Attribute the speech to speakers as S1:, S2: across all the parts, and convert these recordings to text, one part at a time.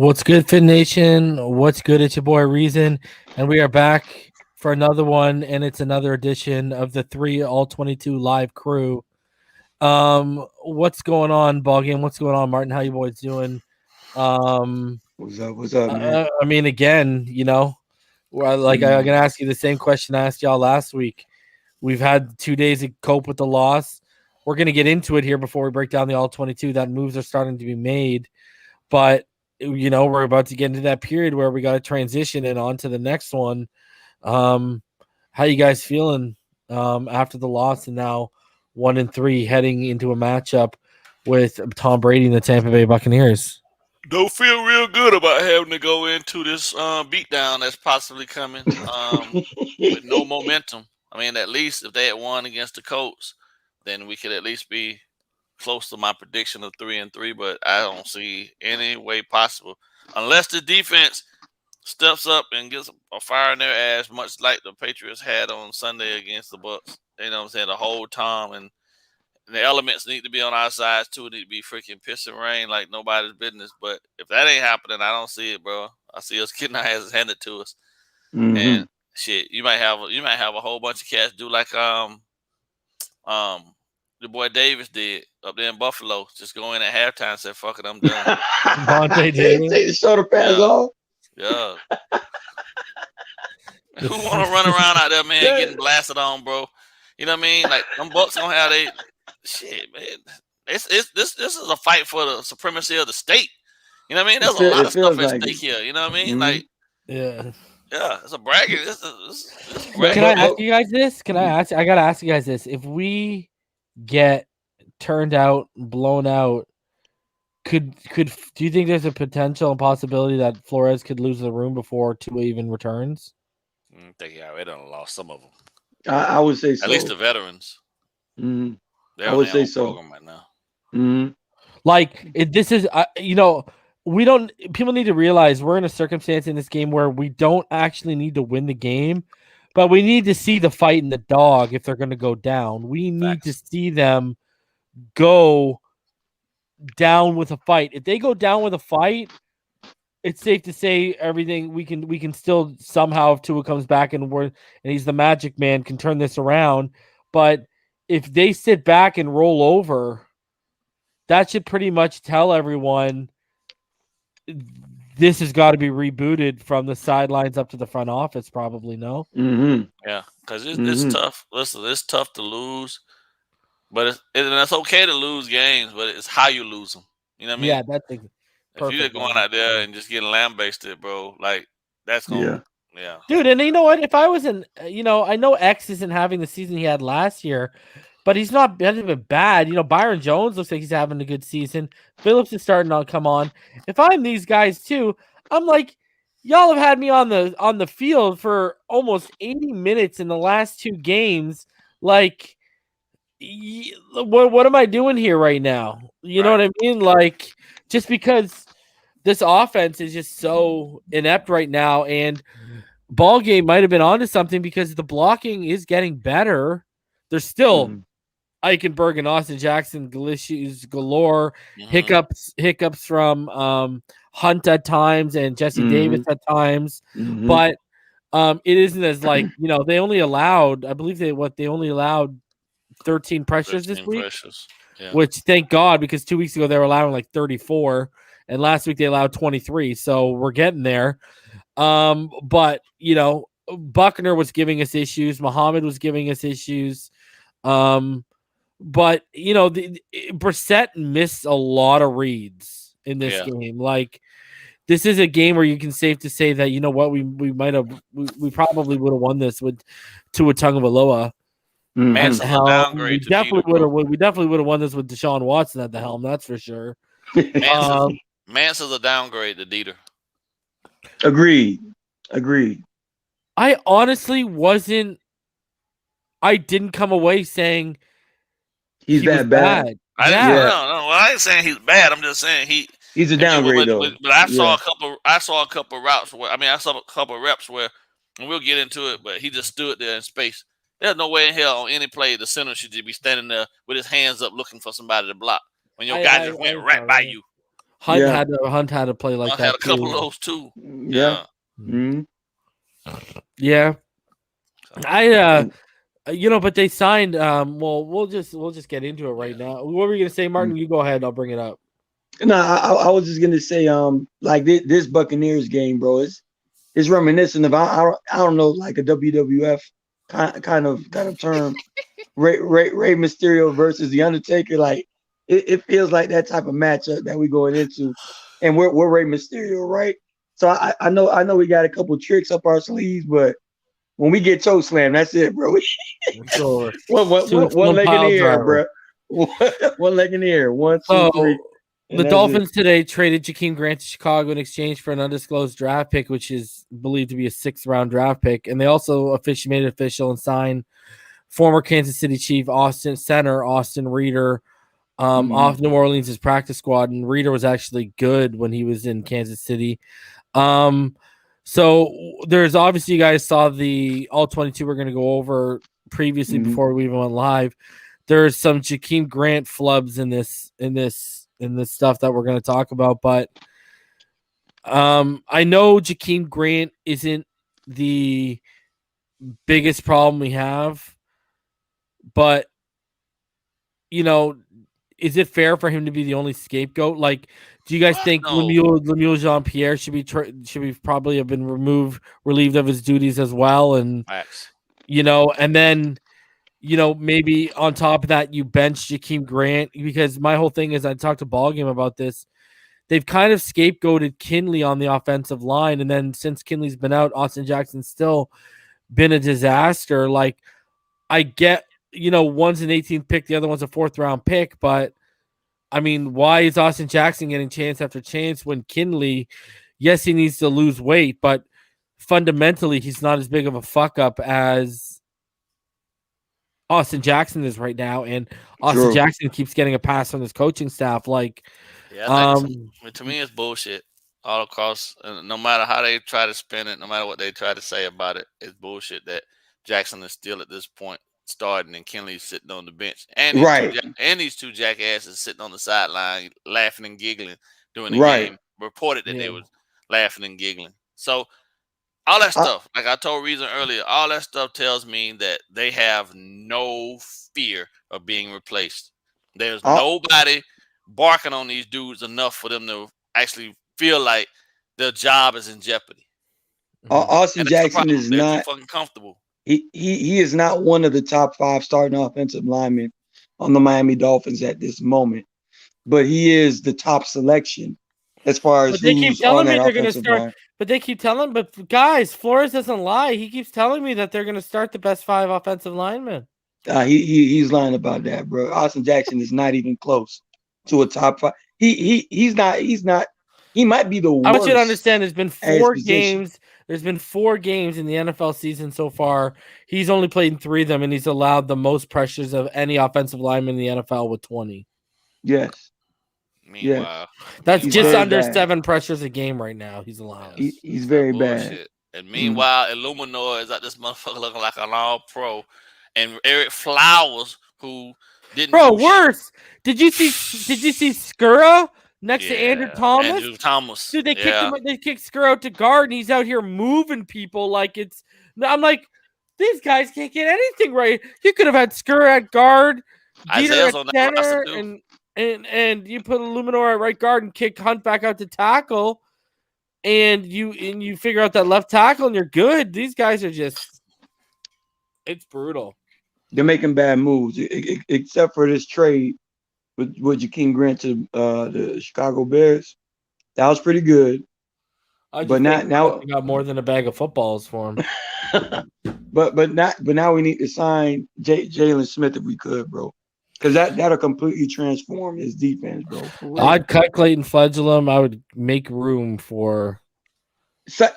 S1: What's good, Fin Nation? What's good? It's your boy Reason, and we are back for another one, and it's another edition of the All-22 live crew. What's going on, BallGame? What's going on, Martin? How you boys doing?
S2: What's up, man?
S1: I mean, again, I'm gonna ask you the same question I asked y'all last week. We've had 2 days to cope with the loss. We're gonna get into it here before we break down the All-22. That moves are starting to be made, but we're about to get into that period where we got to transition and on to the next one. How you guys feeling after the loss and now 1-3 heading into a matchup with Tom Brady and the Tampa Bay Buccaneers?
S3: Don't feel real good about having to go into this beatdown that's possibly coming with no momentum. I mean, at least if they had won against the Colts, then we could at least be close to my prediction of 3-3, but I don't see any way possible unless the defense steps up and gets a fire in their ass, much like the Patriots had on Sunday against the Bucs. You know what I'm saying? The whole time, and the elements need to be on our sides too. It need to be freaking piss and rain like nobody's business. But if that ain't happening, I don't see it, bro. I see us getting our asses handed to us, and shit. You might have a whole bunch of cats do like the boy Davis did up there in Buffalo. Just go in at halftime and say, fuck it, I'm done.
S2: Take the shoulder pads off.
S3: Yeah. Who want to run around out there, man, getting blasted on, bro? You know what I mean? Like, them Bucks gonna have they shit, man. This is a fight for the supremacy of the state. You know what I mean? There's a lot of stuff at stake here. You know what I mean? Like, yeah, it's a bragging.
S1: Can I ask you guys this? I gotta ask you guys this. If we get turned out, blown out, could do you think there's a potential and possibility that Flores could lose the room before Tua even returns?
S3: I think they done lost some of them.
S2: I would say so.
S3: At least the veterans.
S2: I would say so.
S3: Right now.
S1: Like this is we don't. People need to realize we're in a circumstance in this game where we don't actually need to win the game, but we need to see the fight in the dog if they're going to go down. We need to see them go down with a fight. If they go down with a fight, it's safe to say everything we can still somehow, if Tua comes back and he's the magic man, can turn this around. But if they sit back and roll over, that should pretty much tell everyone this has got to be rebooted from the sidelines up to the front office, probably, no?
S3: Yeah, because it's tough. Listen, it's tough to lose, but it's okay to lose games, but it's how you lose them. You know what I mean?
S1: Yeah, that's perfect.
S3: If you're going out there and just getting lambasted, bro, like that's going yeah.
S1: Dude, and you know what? If I was I know X isn't having the season he had last year, but he's not been bad. Byron Jones looks like he's having a good season. Phillips is starting to come on. If I'm these guys too, I'm like, y'all have had me on the field for almost 80 minutes in the last 2 games. Like, what am I doing here right now? You know what I mean? Like, just because this offense is just so inept right now, and BallGame might have been onto something because the blocking is getting better. There's still Eichenberg and Austin Jackson issues galore, hiccups from Hunt at times and Jesse Davis at times, but it isn't as like they only allowed, I believe they only allowed 13 pressures this week, which thank God, because 2 weeks ago they were allowing like 34, and last week they allowed 23. So we're getting there. But Buckner was giving us issues. Muhammad was giving us issues. But Brissett missed a lot of reads in this game. Like, this is a game where you can safe to say that we probably would have won this with Tua Tagovailoa.
S3: Man's a downgrade.
S1: We definitely would have won this with Deshaun Watson at the helm. That's for sure.
S3: Mance is a downgrade to Dieter.
S2: Agreed.
S1: I honestly wasn't. I didn't come away saying
S2: he's that bad.
S3: No, I ain't saying he's bad. I'm just saying
S2: he's a downgrade though.
S3: But I saw a couple routes where I saw a couple reps where, and we'll get into it, but he just stood there in space. There's no way in hell on any play the center should be standing there with his hands up looking for somebody to block when your guy just went right by you.
S1: Hunt had to play like
S3: Hunt
S1: that.
S3: Had a couple of those too.
S2: Yeah. Mm-hmm.
S1: Yeah. But they signed. Well, we'll just get into it right now. What were you gonna say, Martin? You go ahead. I'll bring it up.
S2: No, I was just gonna say, like this Buccaneers game, bro, it's reminiscent of I don't know, like a WWF kind of term, Rey Mysterio versus the Undertaker. Like it feels like that type of matchup that we're going into, and we're Rey Mysterio, right? So I know we got a couple tricks up our sleeves, but when we get toe slammed, that's it, bro. One leg in the air, bro. One leg in the air. 1, 2, 3.
S1: The Dolphins today traded Jakeem Grant to Chicago in exchange for an undisclosed draft pick, which is believed to be a 6th-round draft pick. And they also made it official and signed former Kansas City Chief Austin Reiter off New Orleans' practice squad. And Reiter was actually good when he was in Kansas City. So there's obviously, you guys saw the All-22 we're going to go over previously before we even went live. There's some Jakeem Grant flubs in this stuff that we're going to talk about, but I know Jakeem Grant isn't the biggest problem we have, but is it fair for him to be the only scapegoat? Like, do you guys think Lemuel Jean-Pierre should be probably have been relieved of his duties as well? And and then maybe on top of that, you bench Jakeem Grant, because my whole thing is, I talked to BallGame about this. They've kind of scapegoated Kinley on the offensive line. And then since Kinley's been out, Austin Jackson's still been a disaster. Like, I get, one's an 18th pick, the other one's a 4th-round pick. But, I mean, why is Austin Jackson getting chance after chance when Kinley, yes, he needs to lose weight, but fundamentally he's not as big of a fuck-up as Austin Jackson is right now, and Austin Jackson keeps getting a pass from his coaching staff. Like,
S3: to me, it's bullshit all across. And no matter how they try to spin it, no matter what they try to say about it, it's bullshit that Jackson is still at this point starting and Kinley's sitting on the bench, and these two jackasses sitting on the sideline laughing and giggling during the game. Reported that they was laughing and giggling. So. All that stuff, like I told Reason earlier, all that stuff tells me that they have no fear of being replaced. There's nobody barking on these dudes enough for them to actually feel like their job is in jeopardy.
S2: Austin Jackson is not
S3: fucking comfortable.
S2: He is not one of the top 5 starting offensive linemen on the Miami Dolphins at this moment, but he is the top selection as far as
S1: they keep telling me they're going to start. Line. But they keep telling, but guys, Flores doesn't lie. He keeps telling me that they're going to start the best 5 offensive linemen.
S2: He's lying about that, bro. Austin Jackson is not even close to a top 5. He's not. He might be the worst.
S1: I want you to understand. There's been 4 games. There's been 4 games in the NFL season so far. He's only played in 3 of them, and he's allowed the most pressures of any offensive lineman in the NFL with 20.
S2: Yes.
S3: Meanwhile,
S1: that's just under 7 pressures a game right now. He's allowed.
S2: He's very bad.
S3: And meanwhile, Illuminor is at this motherfucker looking like an all-pro, and Eric Flowers, who didn't.
S1: Bro, worse. Did you see Skura next to Andrew Thomas?
S3: Andrew Thomas.
S1: Dude, they kicked him. They kicked Skura out to guard, and he's out here moving people like it's. I'm like, these guys can't get anything right. You could have had Skura at guard, Dieter at center, and you put Illuminor at right guard and kick Hunt back out to tackle, and you figure out that left tackle and you're good. These guys are just, it's brutal.
S2: They're making bad moves, except for this trade with Jakeem Grant to the Chicago Bears. That was pretty good. But now
S1: we got more than a bag of footballs for him.
S2: but now we need to sign Jalen Smith if we could, bro. Because that'll completely transform his defense, bro.
S1: I'd cut Clayton Fledglam. I would make room for.
S2: So,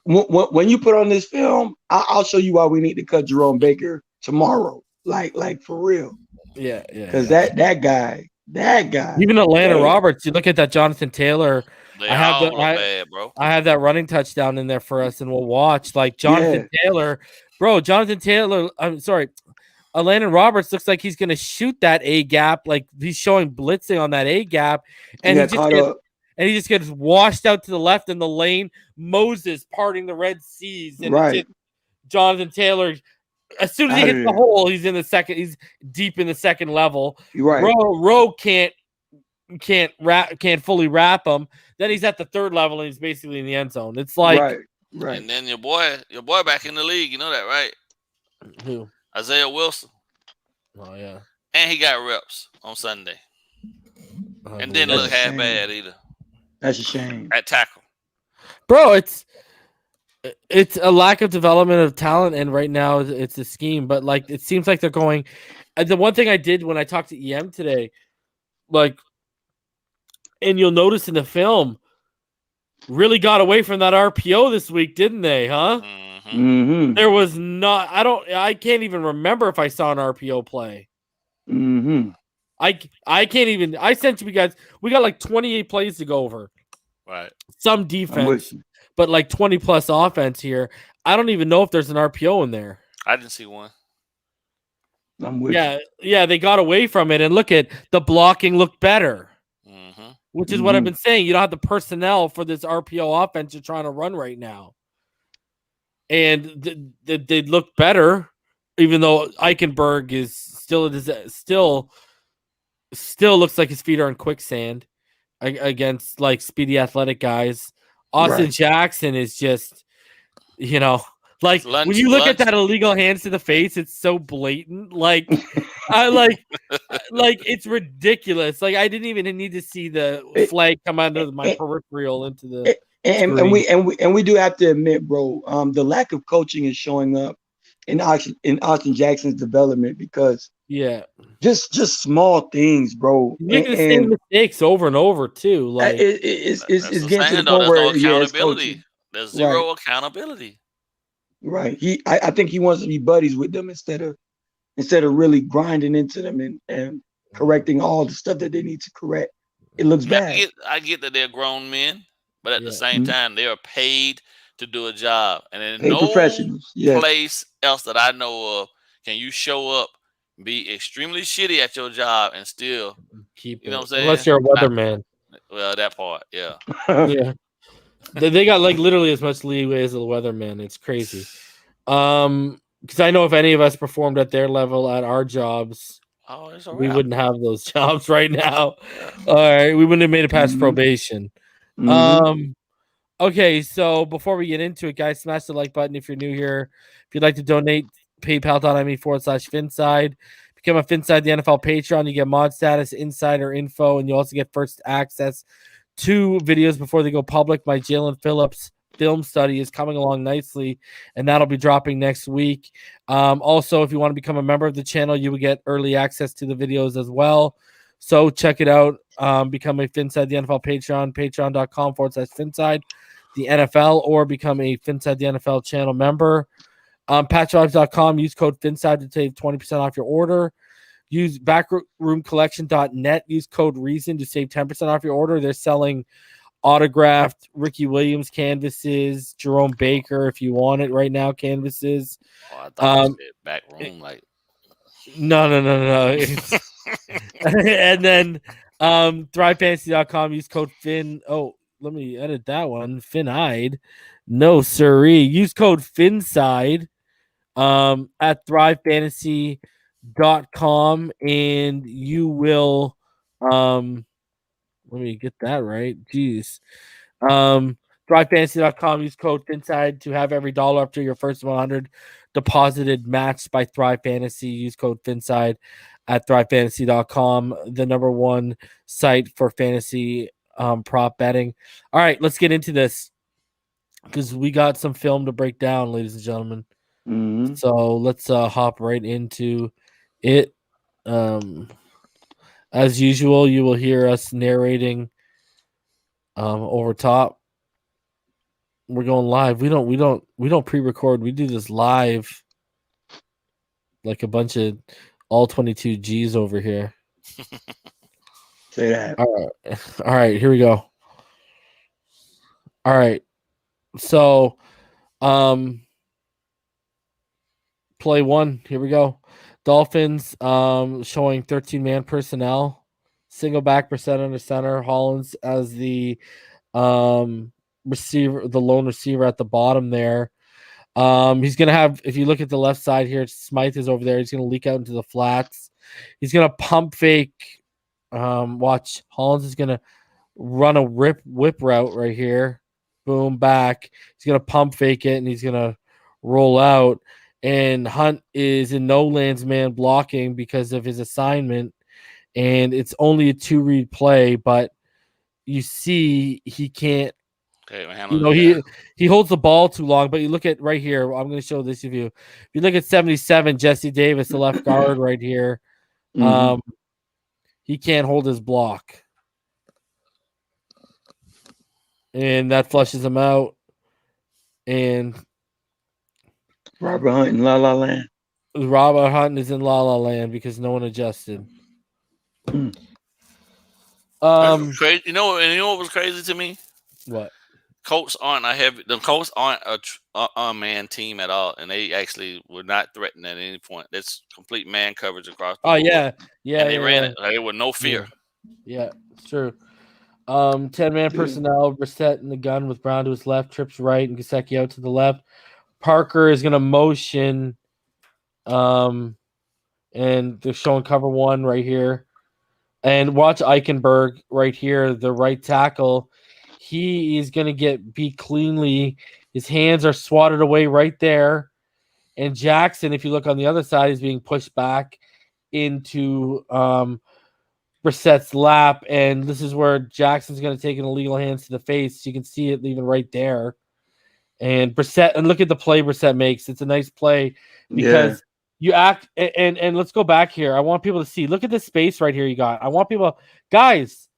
S2: when you put on this film, I'll show you why we need to cut Jerome Baker tomorrow. Like for real.
S1: Yeah.
S2: Because that guy.
S1: Even Atlanta Roberts. You look at that Jonathan Taylor.
S3: I
S1: have that running touchdown in there for us, and we'll watch. Like Jonathan Taylor, bro. I'm sorry. Alandon Roberts looks like he's going to shoot that A gap. Like he's showing blitzing on that A gap. And and he just gets washed out to the left in the lane. Moses parting the Red Seas, and it's just Jonathan Taylor. As soon as he hits the hole, he's in the second. He's deep in the second level.
S2: Right.
S1: Rowe can't fully wrap him. Then he's at the third level, and he's basically in the end zone. It's like
S2: right.
S3: And then your boy back in the league. You know that, right?
S1: Who?
S3: Isaiah Wilson.
S1: Oh yeah.
S3: And he got reps on Sunday. And didn't look half bad either.
S2: That's a shame.
S3: At tackle.
S1: Bro, it's a lack of development of talent, and right now it's a scheme. But like, it seems like they're going. The one thing I did when I talked to EM today, like, and you'll notice in the film, really got away from that RPO this week, didn't they? Huh?
S2: Mm-hmm.
S1: There was not. I can't even remember if I saw an RPO play.
S2: Mm-hmm.
S1: I can't even. I sent you guys. We got like 28 plays to go over.
S3: Right.
S1: Some defense, but like 20 plus offense here. I don't even know if there's an RPO in there.
S3: I didn't see one.
S2: I'm with
S1: you. Yeah, they got away from it, and look at the blocking looked better. Which is what I've been saying. You don't have the personnel for this RPO offense you're trying to run right now. And they look better, even though Eichenberg is still looks like his feet are in quicksand against like speedy athletic guys. Austin Jackson is just, like when you look at that illegal hands to the face, it's so blatant. Like I like it's ridiculous. Like I didn't even need to see the flag come out of my peripheral into the
S2: and we do have to admit, bro, the lack of coaching is showing up in Austin Jackson's development because just small things, bro.
S1: Making the same mistakes over and over too. Like
S2: it's getting to the point where
S3: accountability. There's zero accountability.
S2: Right. I think he wants to be buddies with them instead of really grinding into them and correcting all the stuff that they need to correct. It looks bad.
S3: I get that they're grown men, but at the same time, they are paid to do a job. And in no place else that I know of can you show up, be extremely shitty at your job, and still
S1: keep
S3: you know what I'm saying?
S1: Unless you're a weatherman.
S3: Well, that part, yeah.
S1: Yeah. They got like literally as much leeway as the weatherman. It's crazy. Because I know if any of us performed at their level at our jobs, we wouldn't have those jobs right now. All right, we wouldn't have made it past probation. Okay, so before we get into it, guys, smash the like button if you're new here. If you'd like to donate, paypal.me/Phinside. Become a Phinside the NFL Patreon. You get mod status, insider info, and you also get first access to videos before they go public. My Jalen Phillips film study is coming along nicely, and that'll be dropping next week. Also, if you want to become a member of the channel, you will get early access to the videos as well. So check it out. Become a Phinside the NFL Patreon, patreon.com/Phinside the NFL, or become a Phinside the NFL channel member. Patchvibes.com. Use code Phinside to save 20% off your order. Use backroomcollection.net. Use code REASON to save 10% off your order. They're selling autographed Ricky Williams canvases, Jerome Baker, if you want it right now, canvases.
S3: Oh, I thought you said back room, like
S1: no. And then thrivefantasy.com. Use code Fin. Oh, let me edit that one. Finide. No, sirree. Use code Phinside at thrivefantasy.com, and you will let me get that right. Jeez. Thrivefantasy.com. Use code Phinside to have every dollar up to your first 100 deposited matched by Thrive Fantasy. Use code Phinside at thrivefantasy.com, the number one site for fantasy prop betting. All right, let's get into this because we got some film to break down, ladies and gentlemen. So let's hop right into it. As usual, you will hear us narrating over top. We're going live. We don't pre-record. We do this live, like a bunch of all-22 G's over here.
S2: Say that.
S1: All right. Here we go. All right. So, play one. Here we go. Dolphins showing 13-man personnel single back Brissett under center. Hollins as the receiver, the lone receiver at the bottom there. He's gonna have, if you look at the left side here, Smythe is over there. He's gonna leak out into the flats. He's gonna pump fake. Watch, Hollins is gonna run a whip route right here. Boom, back. He's gonna pump fake it and he's gonna roll out. And Hunt is in no lands man blocking because of his assignment. And it's only a 2-read play, but you see he can't. He holds the ball too long, but you look at right here. I'm going to show this to you. If you look at 77, Jesse Davis, the left guard right here, he can't hold his block. And that flushes him out. And
S2: Robert Hunt in La La Land.
S1: Robert Hunt is in La La Land because no one adjusted.
S3: Crazy. You know what was crazy to me?
S1: What?
S3: Colts aren't a man team at all, and they actually were not threatened at any point. That's complete man coverage across the board.
S1: Yeah.
S3: And they ran it. They were no fear.
S1: Yeah, it's true. 10-man personnel, Brissett in the gun with Brown to his left, trips right, and Gesicki out to the left. Parker is going to motion, and they're showing cover 1 right here. And watch Eichenberg right here, the right tackle. He is going to get beat cleanly. His hands are swatted away right there. And Jackson, if you look on the other side, is being pushed back into Brissett's lap. And this is where Jackson's going to take an illegal hands to the face. You can see it even right there. And Brissett, and look at the play Brissett makes. It's a nice play because you act, and let's go back here. I want people to see. Look at this space right here you got. I want people, guys,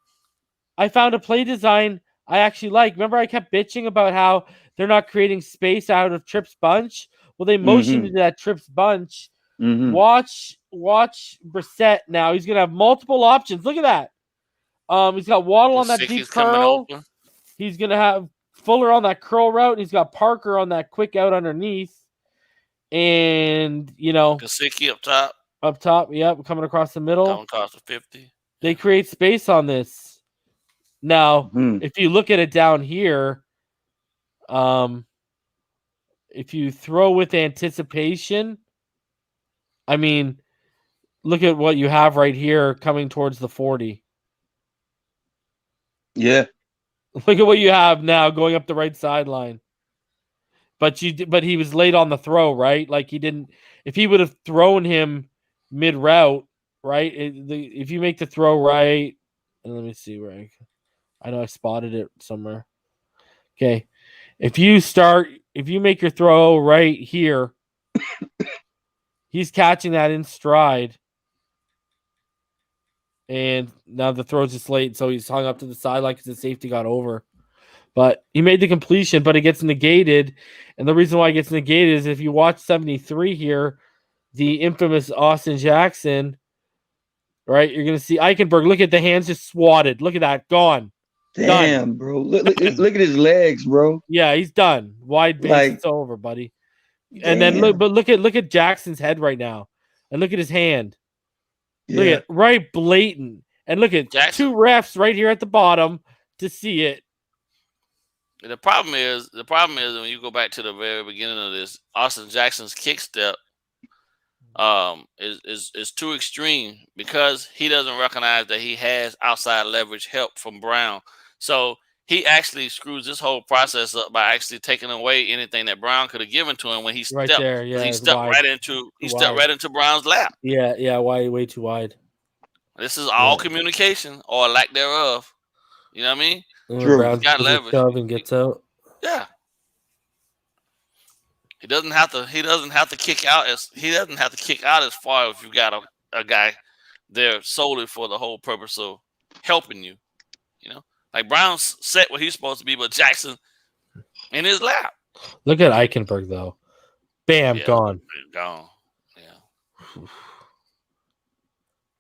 S1: I found a play design I actually like. Remember I kept bitching about how they're not creating space out of Tripp's bunch? Well, they motioned into that Tripp's bunch. Watch Brissett now. He's going to have multiple options. Look at that. He's got Waddle on that deep curl. He's going to have Fuller on that curl route. And he's got Parker on that quick out underneath. And,
S3: Gesicki up top.
S1: Up top, yep, coming across the middle.
S3: Coming across the 50.
S1: They create space on this. Now, if you look at it down here, if you throw with anticipation, I mean, look at what you have right here coming towards the 40.
S2: Yeah.
S1: Look at what you have now going up the right sideline. But he was late on the throw, right? Like he didn't. If he would have thrown him mid route, right? If you make the throw right, and let me see where I know I spotted it somewhere. Okay, if you make your throw right here, he's catching that in stride, and now the throw's just late, so he's hung up to the sideline because the safety got over. But he made the completion, but it gets negated. And the reason why it gets negated is if you watch 73 here, the infamous Austin Jackson, right? You're going to see Eichenberg. Look at the hands just swatted. Look at that. Gone.
S2: Damn, done. Bro. Look at his legs, bro.
S1: Yeah, he's done. Wide base. It's over, buddy. Damn. And then look at Jackson's head right now. And look at his hand. Yeah. Look at right blatant. And look at Jackson. 2 refs right here at the bottom to see it.
S3: The problem is when you go back to the very beginning of this, Austin Jackson's kick step is too extreme because he doesn't recognize that he has outside leverage help from Brown. So he actually screws this whole process up by actually taking away anything that Brown could have given to him when he stepped.
S1: Right there, yeah,
S3: he stepped right into Brown's lap.
S1: Yeah, way too wide.
S3: This is all communication or lack thereof. You know what I mean?
S1: True. He's got leverage and gets out.
S3: Yeah. He doesn't have to kick out as far if you got a guy there solely for the whole purpose of helping you. Like Brown's set where he's supposed to be, but Jackson in his lap.
S1: Look at Eichenberg though. Bam, gone.
S3: Gone. Yeah.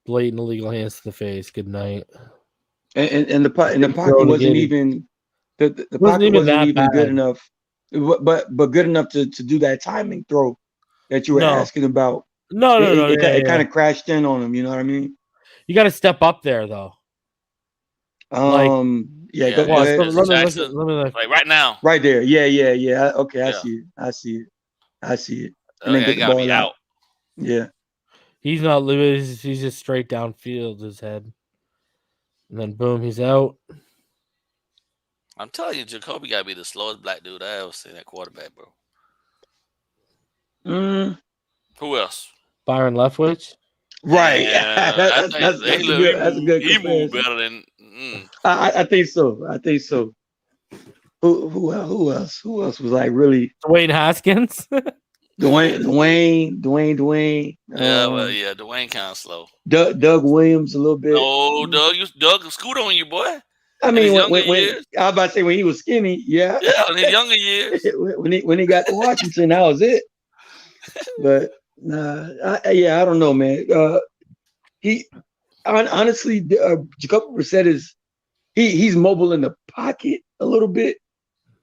S1: Blatant illegal hands to the face. Good night.
S2: And the pocket wasn't even the pocket wasn't even good enough, but good enough to do that timing throw that you were asking about.
S1: No.
S2: It kind of crashed in on him. You know what I mean?
S1: You got to step up there though.
S2: Yeah,
S3: Yeah,
S2: go
S1: Watch,
S2: ahead.
S1: let me
S3: Jackson.
S1: look.
S3: Like right now.
S2: Right there. Yeah. Okay, I
S3: Yeah.
S2: see it. I see it. And then
S3: Okay,
S2: get
S3: it
S2: the
S3: gotta be
S2: ball out.
S3: out.
S2: Yeah.
S1: He's not losing. He's just straight downfield his head, and then boom, he's out.
S3: I'm telling you, Jacoby gotta be the slowest black dude I ever seen at quarterback, bro. Who else?
S1: Byron Leftwich.
S2: Right.
S3: I think
S2: That's a good
S3: he moved
S2: comparison.
S3: better than.
S2: I think so. Who else? Who else was like really
S1: Dwayne Haskins.
S2: Dwayne.
S3: Yeah, well, yeah, Dwayne kind of slow.
S2: Doug Williams a little bit.
S3: No, Doug scoot on you, boy.
S2: I
S3: In
S2: mean,
S3: his
S2: when
S3: younger years.
S2: I was about to say when he was skinny, yeah.
S3: Yeah, in his younger years.
S2: when he got to Washington, that was it. But I don't know, man. Honestly, Jacoby Brissett he's mobile in the pocket a little bit,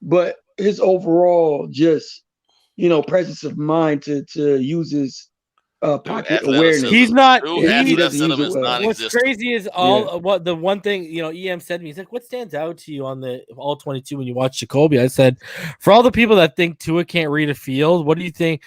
S2: but his overall just presence of mind to use his pocket awareness.
S1: He's not.
S2: He doesn't use it well.
S1: What's crazy is what the one thing EM said to me. He's like, "What stands out to you on the All-22 when you watch Jacoby?" I said, "For all the people that think Tua can't read a field, what do you think?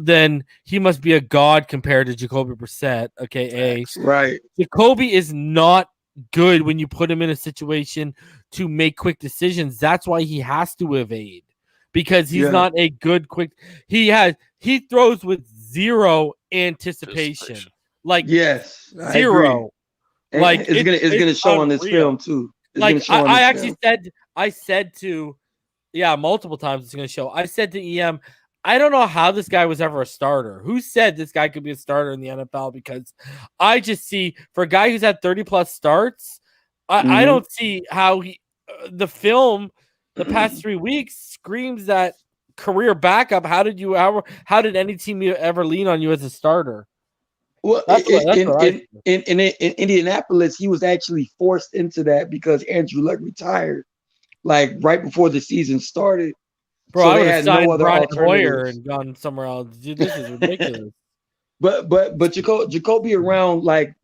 S1: Then he must be a god compared to Jacoby Brissett." Okay,
S2: right.
S1: Jacoby is not good when you put him in a situation to make quick decisions. That's why he has to evade because he's not a good quick. He throws with zero anticipation. Like zero. Like
S2: it's gonna show on this film too.
S1: I said to multiple times it's gonna show. I said to EM, I don't know how this guy was ever a starter. Who said this guy could be a starter in the NFL? Because I just see for a guy who's had 30 plus starts, I don't see how the film the past 3 weeks screams that career backup. How did any team ever lean on you as a starter?
S2: Well, in Indianapolis, he was actually forced into that because Andrew Luck retired, like right before the season started.
S1: Bro,
S2: so
S1: I
S2: they
S1: would have
S2: had
S1: signed
S2: no other
S1: Brian
S2: alternatives.
S1: Hoyer and gone somewhere else. Dude, this is ridiculous.
S2: but Jacoby around like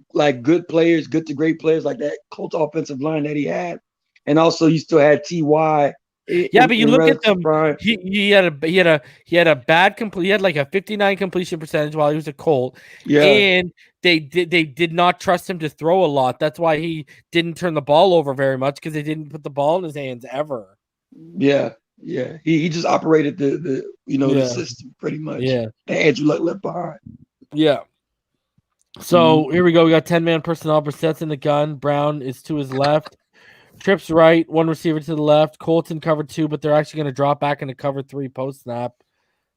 S2: good players, good to great players like that Colts offensive line that he had, and also you still had Ty.
S1: But you look at them. He had a bad complete. He had like a 59 completion percentage while he was a Colt.
S2: Yeah,
S1: and they did not trust him to throw a lot. That's why he didn't turn the ball over very much because they didn't put the ball in his hands ever.
S2: Yeah. He just operated the system pretty much. Yeah, and Andrew Luck left behind.
S1: Yeah. So here we go. We got 10-man personnel. Brissett's in the gun. Brown is to his left. Trips right, one receiver to the left. Colton cover 2, but they're actually going to drop back into cover 3 post snap,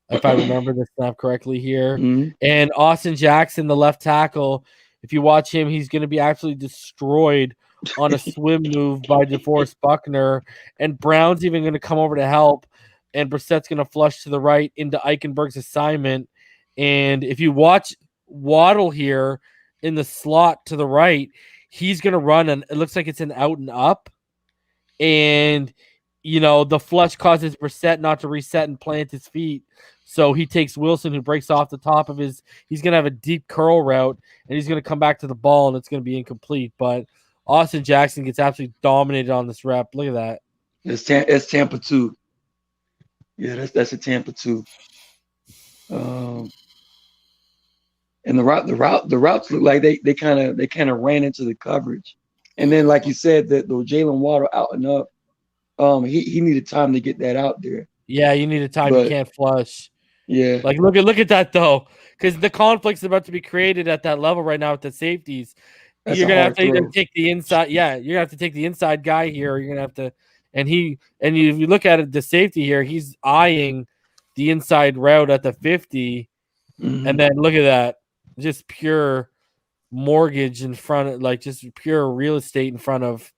S1: if I remember the snap correctly here. And Austin Jackson, the left tackle, if you watch him, he's going to be absolutely destroyed on a swim move by DeForest Buckner. And Brown's even going to come over to help. And Brissett's going to flush to the right into Eichenberg's assignment. And if you watch Waddle here in the slot to the right, he's going to run, and it looks like it's an out and up. And, the flush causes Brissett not to reset and plant his feet. So he takes Wilson, who breaks off the top of he's going to have a deep curl route, and he's going to come back to the ball, and it's going to be incomplete. But Austin Jackson gets absolutely dominated on this rep. Look at that.
S2: It's Tampa 2. Yeah, that's a Tampa 2. And the routes look like they kind of ran into the coverage, and then like you said, the Jalen Waddle out and up, he needed time to get that out there.
S1: Yeah, you need a time. You can't flush.
S2: Yeah,
S1: like look at that though, because the conflict's about to be created at that level right now with the safeties. You're gonna have to either take the inside. Yeah, you're gonna have to take the inside guy here. Or you're gonna have to, if you look at it, the safety here, he's eyeing the inside route at the 50, and then look at that. Just pure mortgage in front of, like, just pure real estate in front of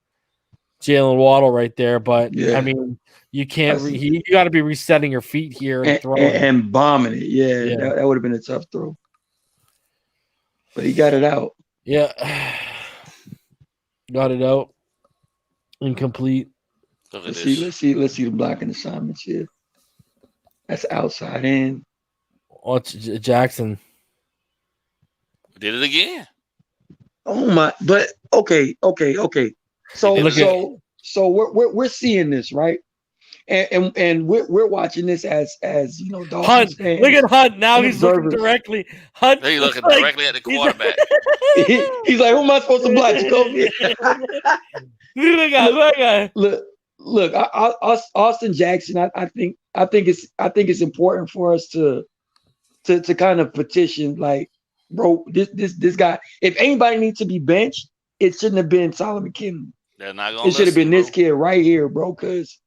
S1: Jalen Waddle right there. But I mean, you can't. You got to be resetting your feet here
S2: and bombing it. Yeah. That would have been a tough throw, but he got it out.
S1: Yeah, got it out. Incomplete.
S2: Let's see the blocking assignments here. That's outside in.
S1: Oh, it's Jackson.
S3: Did it again.
S2: Oh my! But okay. So we're seeing this, right? And we're watching this as Dolphins
S1: Hunt.
S2: fans.
S1: Look at Hunt now.
S2: and
S1: He's looking
S2: observers.
S1: directly. Hunt.
S3: He's looking directly at the quarterback.
S2: He's like, "Who am I supposed to block, Jacoby?" Look, Austin Jackson. I think it's important for us to kind of petition, like, bro, this guy. If anybody needs to be benched, it shouldn't have been Solomon Kindle.
S3: They're not gonna.
S2: It should have been this kid right here, bro, because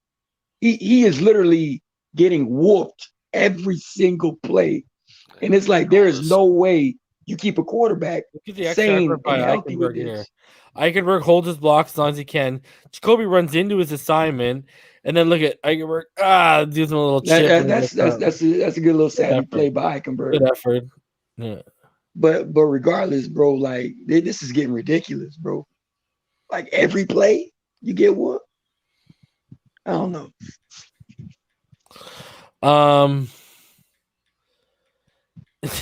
S2: he is literally getting whooped every single play, and it's like there is no way you keep a quarterback sane and healthy with this.
S1: Eichenberg holds his blocks as long as he can. Jacoby runs into his assignment, and then look at Eichenberg. Gives him a little chip.
S2: That's a good little savvy play by Eichenberg.
S1: Good effort. Yeah.
S2: But regardless, bro, like this is getting ridiculous, bro. Like every play you get one. I don't know.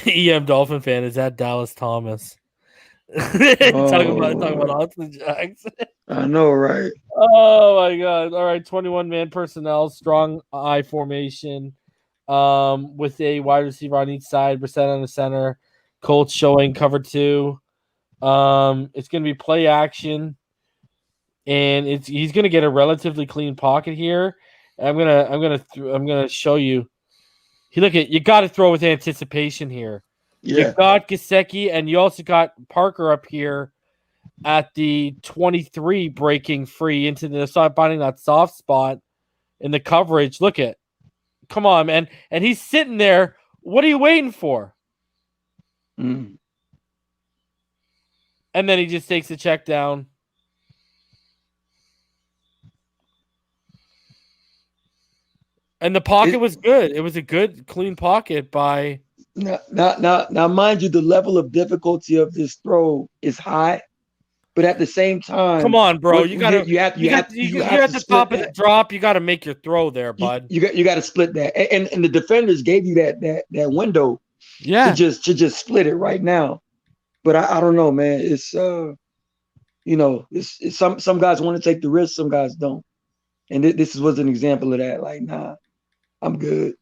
S1: EM Dolphin fan is that Dallas Thomas. talking about Austin Jackson.
S2: I know, right?
S1: Oh my god! All right, 21-man personnel, strong I formation, with a wide receiver on each side, Brissett on the center. Colts showing cover 2. It's going to be play action, and he's going to get a relatively clean pocket here. I'm gonna show you. You got to throw with anticipation here.
S2: Yeah.
S1: You got Gesicki, and you also got Parker up here at the 23 breaking free into the side, finding that soft spot in the coverage. Come on, man. And he's sitting there. What are you waiting for?
S2: Mm.
S1: And then he just takes the check down. And the pocket was good. It was a good, clean pocket by...
S2: Now, mind you, the level of difficulty of this throw is high, but at the same time,
S1: come on, bro, you at
S2: the
S1: top of the drop. You got to make your throw there, bud.
S2: You got to split that, and the defenders gave you that window, to just split it right now. But I don't know, man. It's it's some guys want to take the risk, some guys don't, and this was an example of that. Like, nah, I'm good.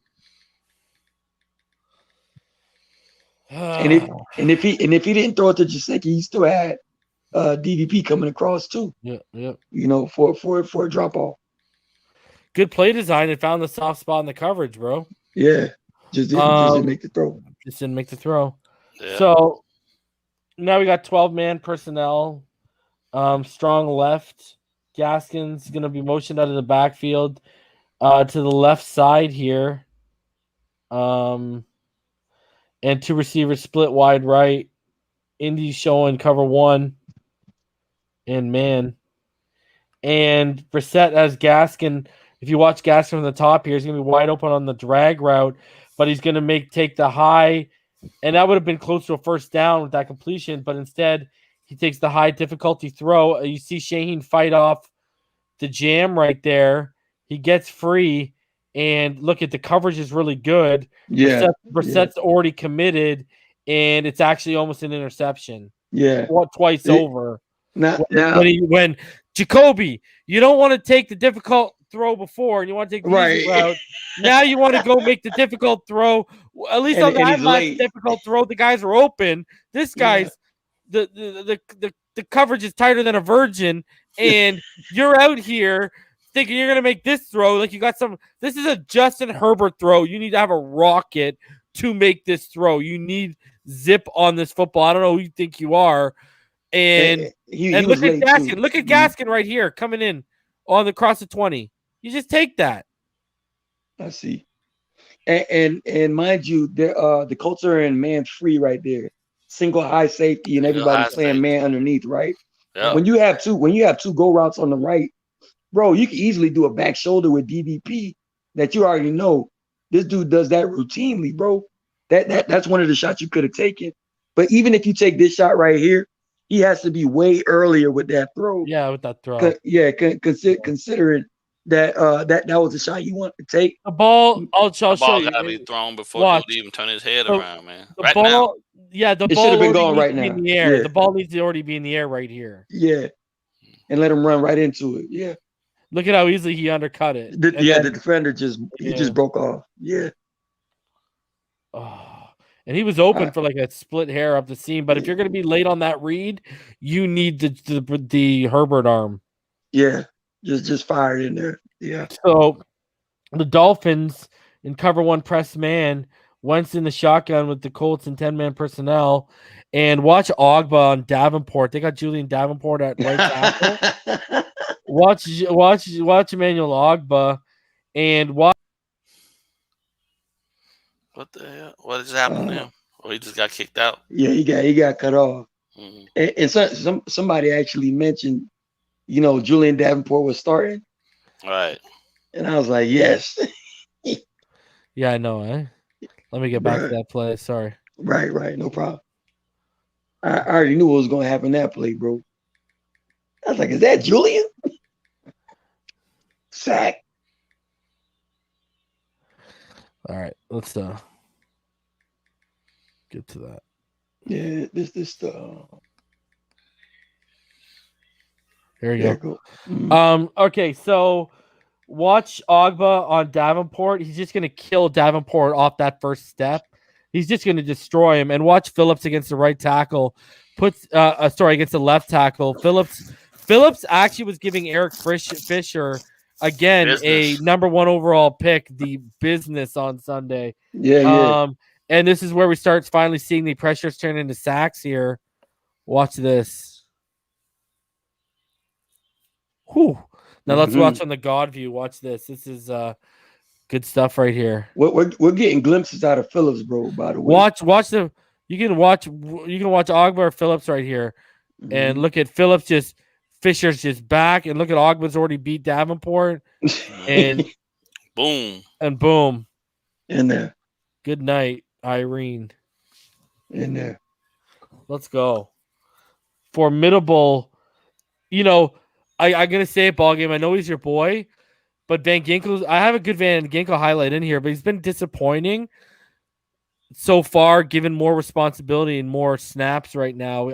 S2: And if he didn't throw it to Gesicki, he still had DVP coming across too.
S1: Yeah.
S2: For a drop off.
S1: Good play design and found the soft spot in the coverage, bro.
S2: Yeah, just didn't make the throw.
S1: Just didn't make the throw.
S3: Yeah.
S1: So now we got 12-man personnel. Strong left. Gaskin's gonna be motioned out of the backfield to the left side here. And 2 receivers split wide right. Indy's showing cover 1. And man. And Brissett as Gaskin. If you watch Gaskin from the top here, he's going to be wide open on the drag route. But he's going to take the high. And that would have been close to a first down with that completion. But instead, he takes the high difficulty throw. You see Shaheen fight off the jam right there. He gets free. And look at the coverage is really good.
S2: Yeah,
S1: Brissett's already committed, and it's actually almost an interception.
S2: Yeah,
S1: twice over.
S2: When
S1: Jacoby, you don't want to take the difficult throw before, and you want to take the easy route. Now you want to go make the difficult throw. At least on that last difficult throw, the guys are open. This guy's the coverage is tighter than a virgin, and you're out here thinking you're going to make this throw. Like, you got this is a Justin Herbert throw. You need to have a rocket to make this throw. You need zip on this football. I don't know who you think you are. And look at Gaskin. Too. Look at Gaskin right here coming in on the cross of 20. You just take that.
S2: I see. And mind you, the Colts are in man free right there. Single high safety and everybody's playing man underneath, right?
S3: Yeah.
S2: When you have two go routes on the right, bro, you can easily do a back shoulder with DVP that you already know. This dude does that routinely, bro. That's one of the shots you could have taken. But even if you take this shot right here, he has to be way earlier with that throw.
S1: Yeah, with that throw.
S2: Considering that was the shot you want to take.
S1: The ball, I'll show you.
S3: The ball got to be thrown before he even turn his head around, man.
S1: The ball,
S3: now.
S1: The
S2: it
S1: ball
S2: should have been going right now.
S1: In the air.
S2: Yeah.
S1: The ball needs to already be in the air right here.
S2: Yeah. and let him run right into it. Yeah.
S1: Look at how easily he undercut it.
S2: The defender just broke off. Yeah.
S1: Oh, and he was open for like a split hair up the seam. But if you're going to be late on that read, you need the Herbert arm.
S2: Yeah, just fire it in there. Yeah.
S1: So the Dolphins in cover one press man, Wentz in the shotgun with the Colts in 10-man personnel, and watch Ogba on Davenport. They got Julian Davenport at right tackle. Watch Emmanuel Ogba and watch.
S3: What the hell? What is happening to him? Oh, he just got kicked out.
S2: Yeah, he got cut off. Mm-hmm. And somebody actually mentioned, Julian Davenport was starting.
S3: Right.
S2: And I was like, yes.
S1: Yeah, I know. Let me get back to that play. Sorry.
S2: Right. No problem. I already knew what was going to happen that play, bro. I was like, is that Julian? Sack.
S1: All right, let's get to that.
S2: Yeah, this
S1: Here you go. Mm-hmm. Okay, so watch Ogba on Davenport. He's just gonna kill Davenport off that first step. He's just gonna destroy him. And watch Phillips against the right tackle. Against the left tackle. Phillips actually was giving Eric Fisher again a number 1 overall pick, the business on Sunday.
S2: Yeah.
S1: And this is where we start finally seeing the pressures turn into sacks here. Watch this. Whew. Now let's watch on the God view. Watch this. This is good stuff right here.
S2: We're getting glimpses out of Phillips, bro. By the way,
S1: you can watch Ogba or Phillips right here, and look at Phillips Fisher's just back, and look at Ogba's already beat Davenport, and
S3: boom
S2: in there.
S1: Good night, Irene.
S2: In there.
S1: Let's go. Formidable. I'm gonna say it, BallGame. I know he's your boy, but Van Ginkel. I have a good Van Ginkel highlight in here, but he's been disappointing so far, given more responsibility and more snaps right now.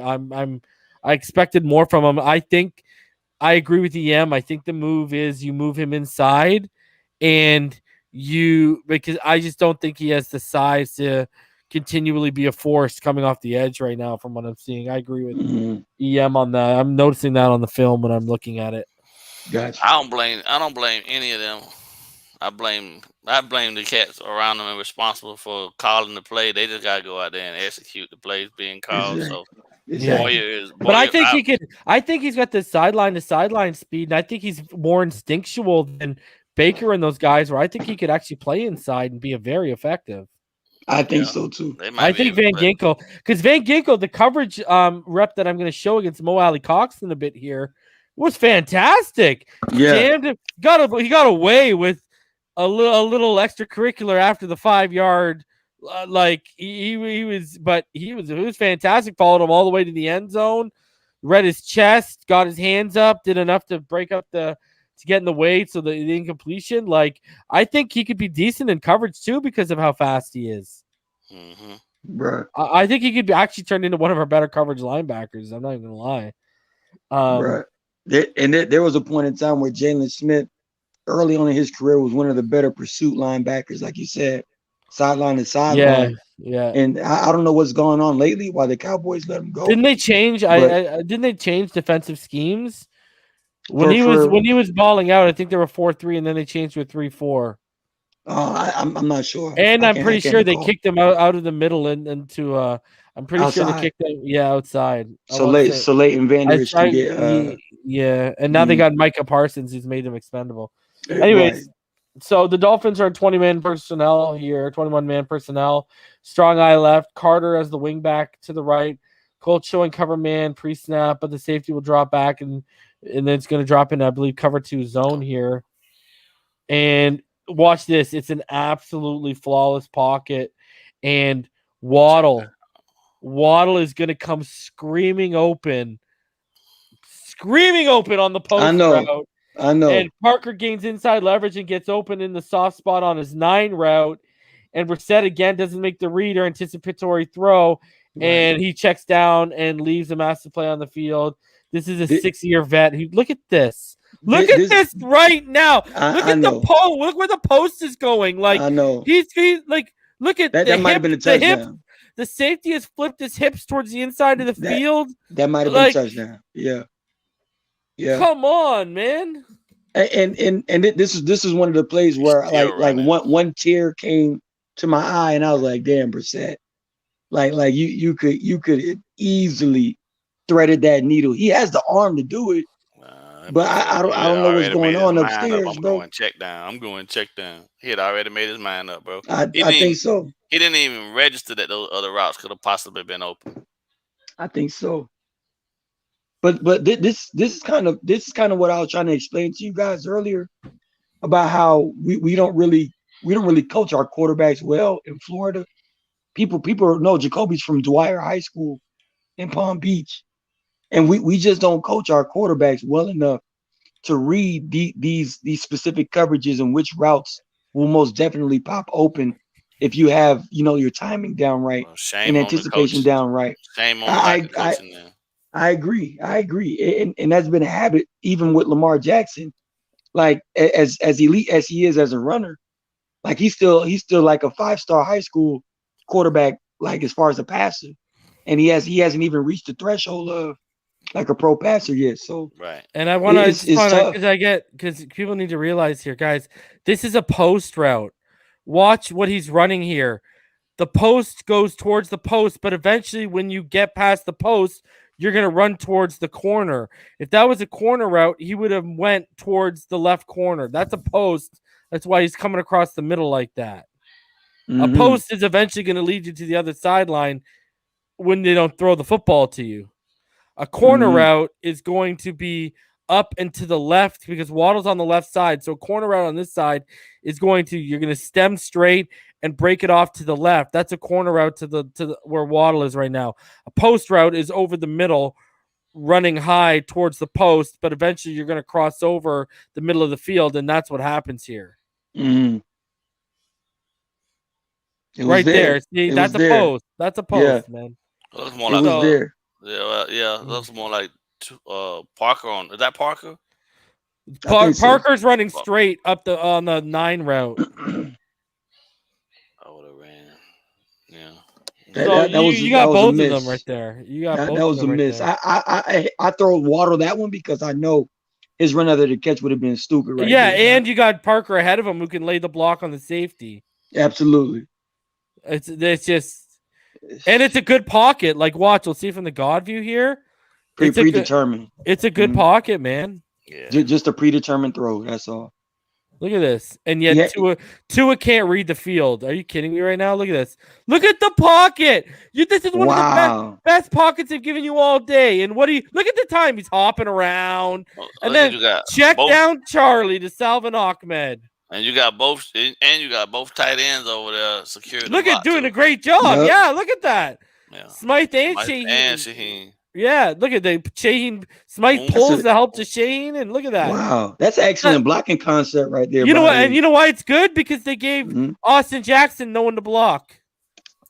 S1: I expected more from him. I think I agree with EM. I think the move is you move him inside, and because I just don't think he has the size to continually be a force coming off the edge right now from what I'm seeing. I agree with EM on that. I'm noticing that on the film when I'm looking at it.
S2: Gotcha.
S3: I don't blame any of them. I blame the cats around them and responsible for calling the play. They just gotta go out there and execute the plays being called.
S2: Exactly.
S3: So Boyer,
S1: but I think he could. I think he's got the sideline to sideline speed, and I think he's more instinctual than Baker and those guys. Where I think he could actually play inside and be very effective.
S2: I think so too.
S1: I think Van Ginkel, because Van Ginkel, the coverage rep that I'm going to show against Mo Alley Cox in a bit here was fantastic.
S2: Yeah,
S1: he got away with a little extracurricular after the 5-yard. It was fantastic. Followed him all the way to the end zone, read his chest, got his hands up, did enough to break up to get in the way. So the incompletion, I think he could be decent in coverage too because of how fast he is.
S2: Right.
S1: I think he could be actually turned into one of our better coverage linebackers. I'm not even gonna lie.
S2: Right. There was a point in time where Jalen Smith, early on in his career, was one of the better pursuit linebackers, like you said, sideline to sideline.
S1: Yeah.
S2: And I don't know what's going on lately. Why the Cowboys let him go?
S1: Didn't they change? Didn't they change defensive schemes when he was balling out? I think they were 4-3, and then they changed to a 3-4.
S2: I'm not sure.
S1: And I'm pretty sure they kicked him out of the middle and into I'm pretty outside. Sure they kicked him outside.
S2: So Leighton Vander Esch can get
S1: and now they got Micah Parsons, who's made him expendable. Anyways, so the Dolphins are 20-man personnel here, 21-man personnel. Strong eye left, Carter as the wing back to the right. Colts showing cover man pre-snap, but the safety will drop back and then it's going to drop in, I believe, cover 2 zone here. And watch this. It's an absolutely flawless pocket. And Waddle is going to come screaming open on the post route.
S2: I know.
S1: And Parker gains inside leverage and gets open in the soft spot on his 9 route. And Brissett again doesn't make the read or anticipatory throw. Right. And he checks down and leaves a massive play on the field. This is a 6-year vet. Look at this. Look at this right now. Look at the post. Look where the post is going. Like
S2: I know.
S1: He's like look at
S2: that might have been a touchdown.
S1: The safety has flipped his hips towards the inside of the field.
S2: That might have been a touchdown. Yeah.
S1: Come on, man.
S2: And this is one of the plays where one tear came to my eye, and I was like, damn, Brissett. Like you could easily threaded that needle. He has the arm to do it. But I don't know what's going on upstairs, bro.
S3: I'm going check down. He had already made his mind up, bro.
S2: I think so.
S3: He didn't even register that those other routes could have possibly been open.
S2: I think so. But this is kind of what I was trying to explain to you guys earlier about how we don't really coach our quarterbacks well in Florida. People know Jacoby's from Dwyer High School in Palm Beach. And we just don't coach our quarterbacks well enough to read these specific coverages and which routes will most definitely pop open if you have your timing down right and anticipation down right.
S3: Shame on
S2: I agree, and that's been a habit even with Lamar Jackson. Like as elite as he is as a runner, like he's still like a 5-star high school quarterback, like as far as a passer, and he hasn't even reached the threshold of like a pro passer yet. So
S3: right.
S1: And I want to because people need to realize here, guys, this is a post route. Watch what he's running here. The post goes towards the post, but eventually when you get past the post, you're going to run towards the corner. If that was a corner route, he would have went towards the left corner. That's a post. That's why he's coming across the middle like that. A post is eventually going to lead you to the other sideline when they don't throw the football to you. A corner route is going to be up and to the left because Waddle's on the left side. So a corner route on this side is you're going to stem straight and break it off to the left. That's a corner route to the where Waddle is right now. A post route is over the middle, running high towards the post, but eventually you're going to cross over the middle of the field, and that's what happens here. Right there. See, that's a post. That's a post, man.
S3: It was there. Yeah, looks more like Parker on. Is that Parker?
S1: Parker's running straight up on the 9 route.
S3: I would have ran. Yeah.
S1: You got both of them right there. You got both.
S2: That was a miss. I throw Waddle that one because I know his run out of the catch would have been stupid. Right.
S1: Yeah,
S2: there.
S1: And you got Parker ahead of him who can lay the block on the safety.
S2: Absolutely.
S1: It's just. And it's a good pocket. Like, watch. We'll see from the God view here.
S2: Predetermined.
S1: It's a good pocket, man.
S3: Yeah.
S2: Just a predetermined throw. That's all.
S1: Look at this. And yet Tua can't read the field. Are you kidding me right now? Look at this. Look at the pocket. This is one of the best pockets they've given you all day. And look at the time he's hopping around. And then check down Charlie to Salvin Ahmed.
S3: And you got both tight ends over there secured.
S1: Look at doing a great job. Yep. Yeah, look at that.
S3: Yeah.
S1: Smythe and Shaheen. Yeah, look at the Shaheen. Smythe pulls the help to Shaheen, and look at that.
S2: Wow, that's excellent blocking concept right there.
S1: You know what? And you know why it's good? Because they gave Austin Jackson no one to block.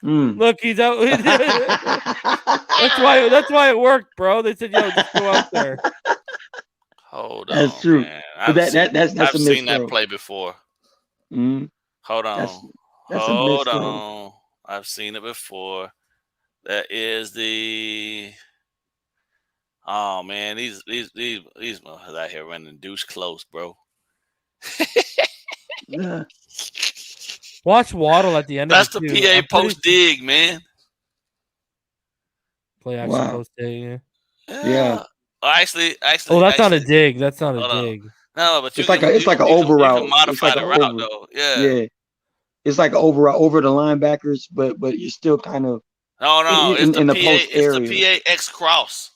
S1: Look, he's out. That's why it worked, bro. They said, "Yo, just go out there."
S3: Hold on,
S2: that's true.
S3: Man.
S2: I've
S3: seen that play before. Hold on. Hold on. I've seen it before. That is the. Oh man, these motherfuckers out here running douche close, bro.
S2: Yeah.
S1: Watch Waddle at the end.
S3: That's the PA post dig, man.
S1: Play action post dig.
S2: Yeah.
S3: Actually.
S1: Oh, that's not a dig. That's not a dig.
S3: No, but
S2: it's like an over route.
S3: You can modify the route, though. Yeah.
S2: It's like an over route over the linebackers, but you're still kind of.
S3: No, it's the post area. It's the PA X cross.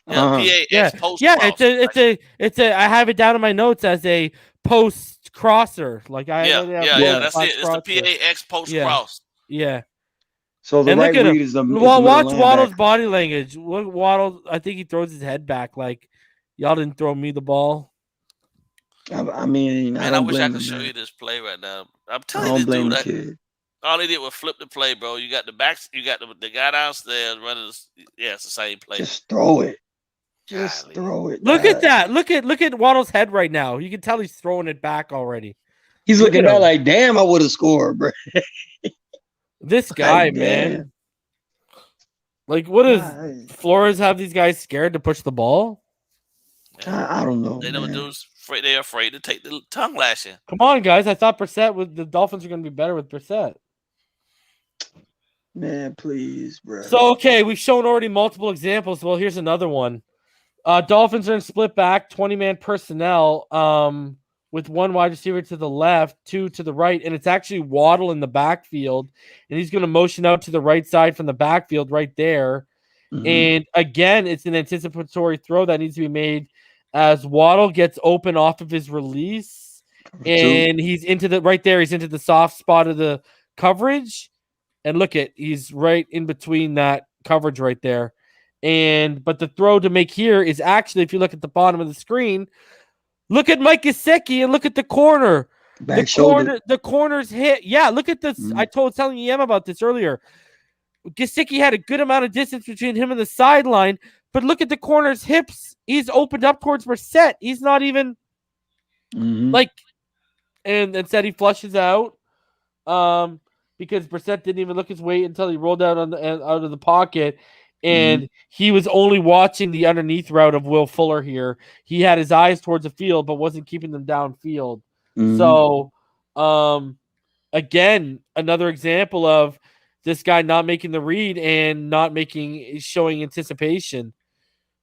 S3: PA X post.
S1: Yeah, it's a. I have it down in my notes as a post crosser. Like
S3: that's it. It's the PA X post cross.
S1: Yeah.
S2: So the right read is the
S1: watch Waddle's body language. Look, Waddle. I think he throws his head back like y'all didn't throw me the ball.
S2: I mean,
S3: man, I wish I could show you this play right now. I'm telling you, this dude. All he did was flip the play, bro. You got the backs. You got the guy downstairs running. Yeah, it's the same play.
S2: Just throw it. Just
S3: Golly.
S2: throw it.
S1: Look at that. Look at Waddle's head right now. You can tell he's throwing it back already.
S2: He's
S1: Look
S2: looking
S1: at
S2: at
S1: him.
S2: like, damn, I would have scored, bro.
S1: This guy,
S2: Like,
S1: man.
S2: damn.
S1: Like, what does
S2: God.
S1: Flores have these guys scared to push the ball?
S2: I don't know,
S3: They
S2: man.
S3: don't do. They're afraid to take the tongue lashing.
S1: Come on, guys. I thought Brissett with the Dolphins are going to be better with Brissett.
S2: Man, please, bro.
S1: So, okay, we've shown already multiple examples. Well, here's another one. Dolphins are in split back, 20-man personnel, with one wide receiver to the left, two to the right, and it's actually Waddle in the backfield, and he's going to motion out to the right side from the backfield right there. And again, it's an anticipatory throw that needs to be made as Waddle gets open off of his release, and he's into the right there. He's into the soft spot of the coverage, and look at he's right in between that coverage right there. But the throw to make here is actually, if you look at the bottom of the screen, look at Mike Gesicki and look at the corner. The corner's hit. Yeah, look at this. I was telling EM about this earlier. Gesicki had a good amount of distance between him and the sideline, but look at the corner's hips. He's opened up towards Brissett. He's not even like, and instead he flushes out because Brissett didn't even look his weight until he rolled out out of the pocket. And he was only watching the underneath route of Will Fuller here. He had his eyes towards the field, but wasn't keeping them downfield. So, again, another example of this guy not making the read and showing anticipation.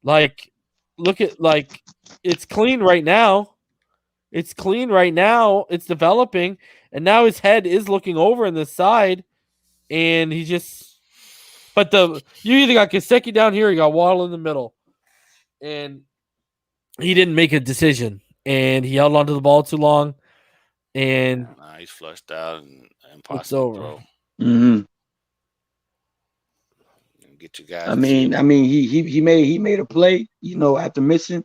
S1: Like, look at, like, it's clean right now. It's developing. And now his head is looking over in the side. And he just... But you either got Gesicki down here or you got Waddle in the middle. And he didn't make a decision. And he held onto the ball too long. And
S3: he's flushed out and
S1: impossible it's over.
S3: To get you guys.
S2: I mean, he made a play, after missing.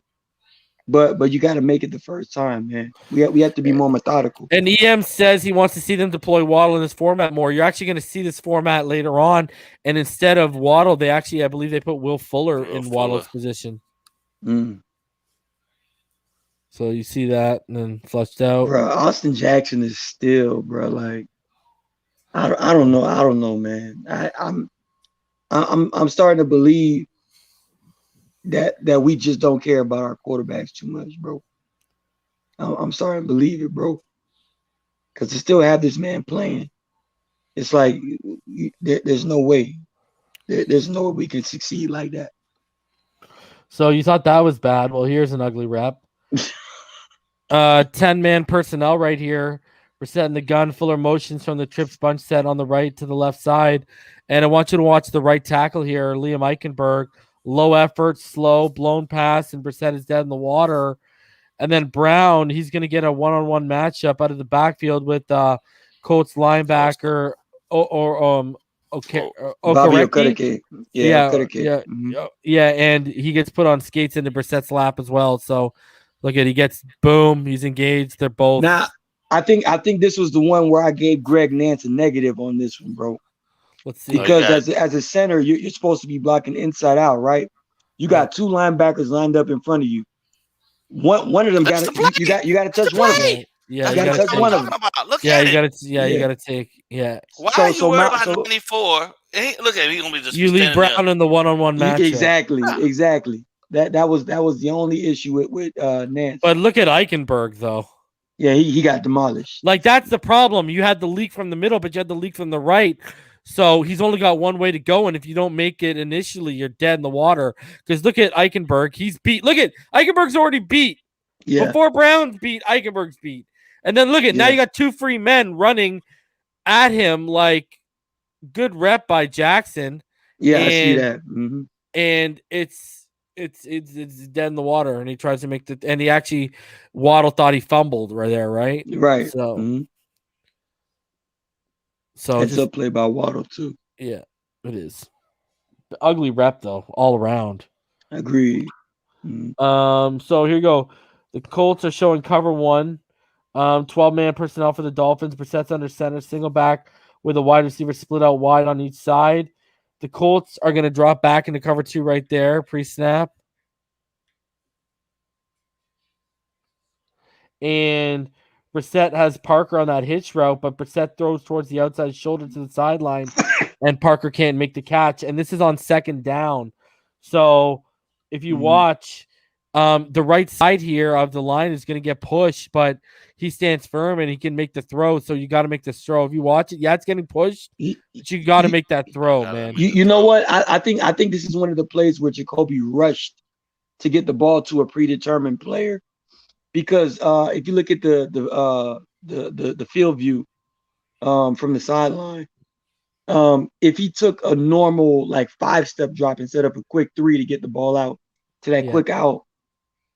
S2: But you got to make it the first time, man. We have to be more methodical.
S1: And EM says he wants to see them deploy Waddle in this format more. You're actually going to see this format later on. And instead of Waddle, they actually, I believe they put Will Fuller in Waddle's position. So you see that and then flushed out.
S2: Bro, Austin Jackson is still, bro, like, I don't know, man. I'm starting to believe that we just don't care about our quarterbacks too much, bro. I'm starting to believe it, bro. Because to still have this man playing, it's like there's no way. There's no way we can succeed like that.
S1: So you thought that was bad. Well, here's an ugly rep. 10-man personnel right here. We're setting the gun. Fuller motions from the trips bunch set on the right to the left side. And I want you to watch the right tackle here, Liam Eichenberg. Low effort, slow, blown pass, and Brissett is dead in the water. And then Brown, he's going to get a one-on-one matchup out of the backfield with Colts linebacker
S2: Okereke.
S1: Yeah, and he gets put on skates into Brissett's lap as well. So look at, he gets boom, he's engaged. They're both.
S2: Now, I think this was the one where I gave Greg Nance a negative on this one, bro.
S1: Let's see.
S2: Because as a center, you're supposed to be blocking inside out, right? You got two linebackers lined up in front of you. One of them got to you got to touch one of them.
S1: Yeah,
S2: you got to touch one of them.
S3: Look at
S1: you got to you got to take. Yeah.
S3: Why are you worried about 94? Look at him. He's gonna be just.
S1: You leave Brown in the one-on-one match.
S2: Exactly. That was the only issue with Nance.
S1: But look at Eichenberg though.
S2: Yeah, he got demolished.
S1: Like, that's the problem. You had the leak from the middle, but you had the leak from the right. So he's only got one way to go, and if you don't make it initially, you're dead in the water. Because look at Eichenberg. He's beat. Look at Eichenberg's already beat. Yeah. Before Brown's beat, Eichenberg's beat. And then look at now you got two free men running at him, like, good rep by Jackson.
S2: Yeah, I see that.
S1: And it's dead in the water, and he tries to make and he actually, Waddle thought he fumbled right there, right?
S2: Right.
S1: So
S2: so it's a play by Waddle too.
S1: Yeah, it is. The ugly rep though, all around.
S2: Agreed.
S1: So here you go. The Colts are showing cover one. 12-man personnel for the Dolphins. Brissett's under center, single back with a wide receiver split out wide on each side. The Colts are going to drop back into cover two right there, pre-snap. and Brissett has Parker on that hitch route, but Brissett throws towards the outside shoulder to the sideline, and Parker can't make the catch. And this is on second down. So if you watch, the right side here of the line is going to get pushed, but he stands firm and he can make the throw. So you got to make this throw. If you watch it, yeah, it's getting pushed, but you got to make that throw, man.
S2: You know what? I think this is one of the plays where Jacoby rushed to get the ball to a predetermined player. Because if you look at the field view from the sideline, if he took a normal like 5-step drop instead of a quick 3 to get the ball out to that quick out,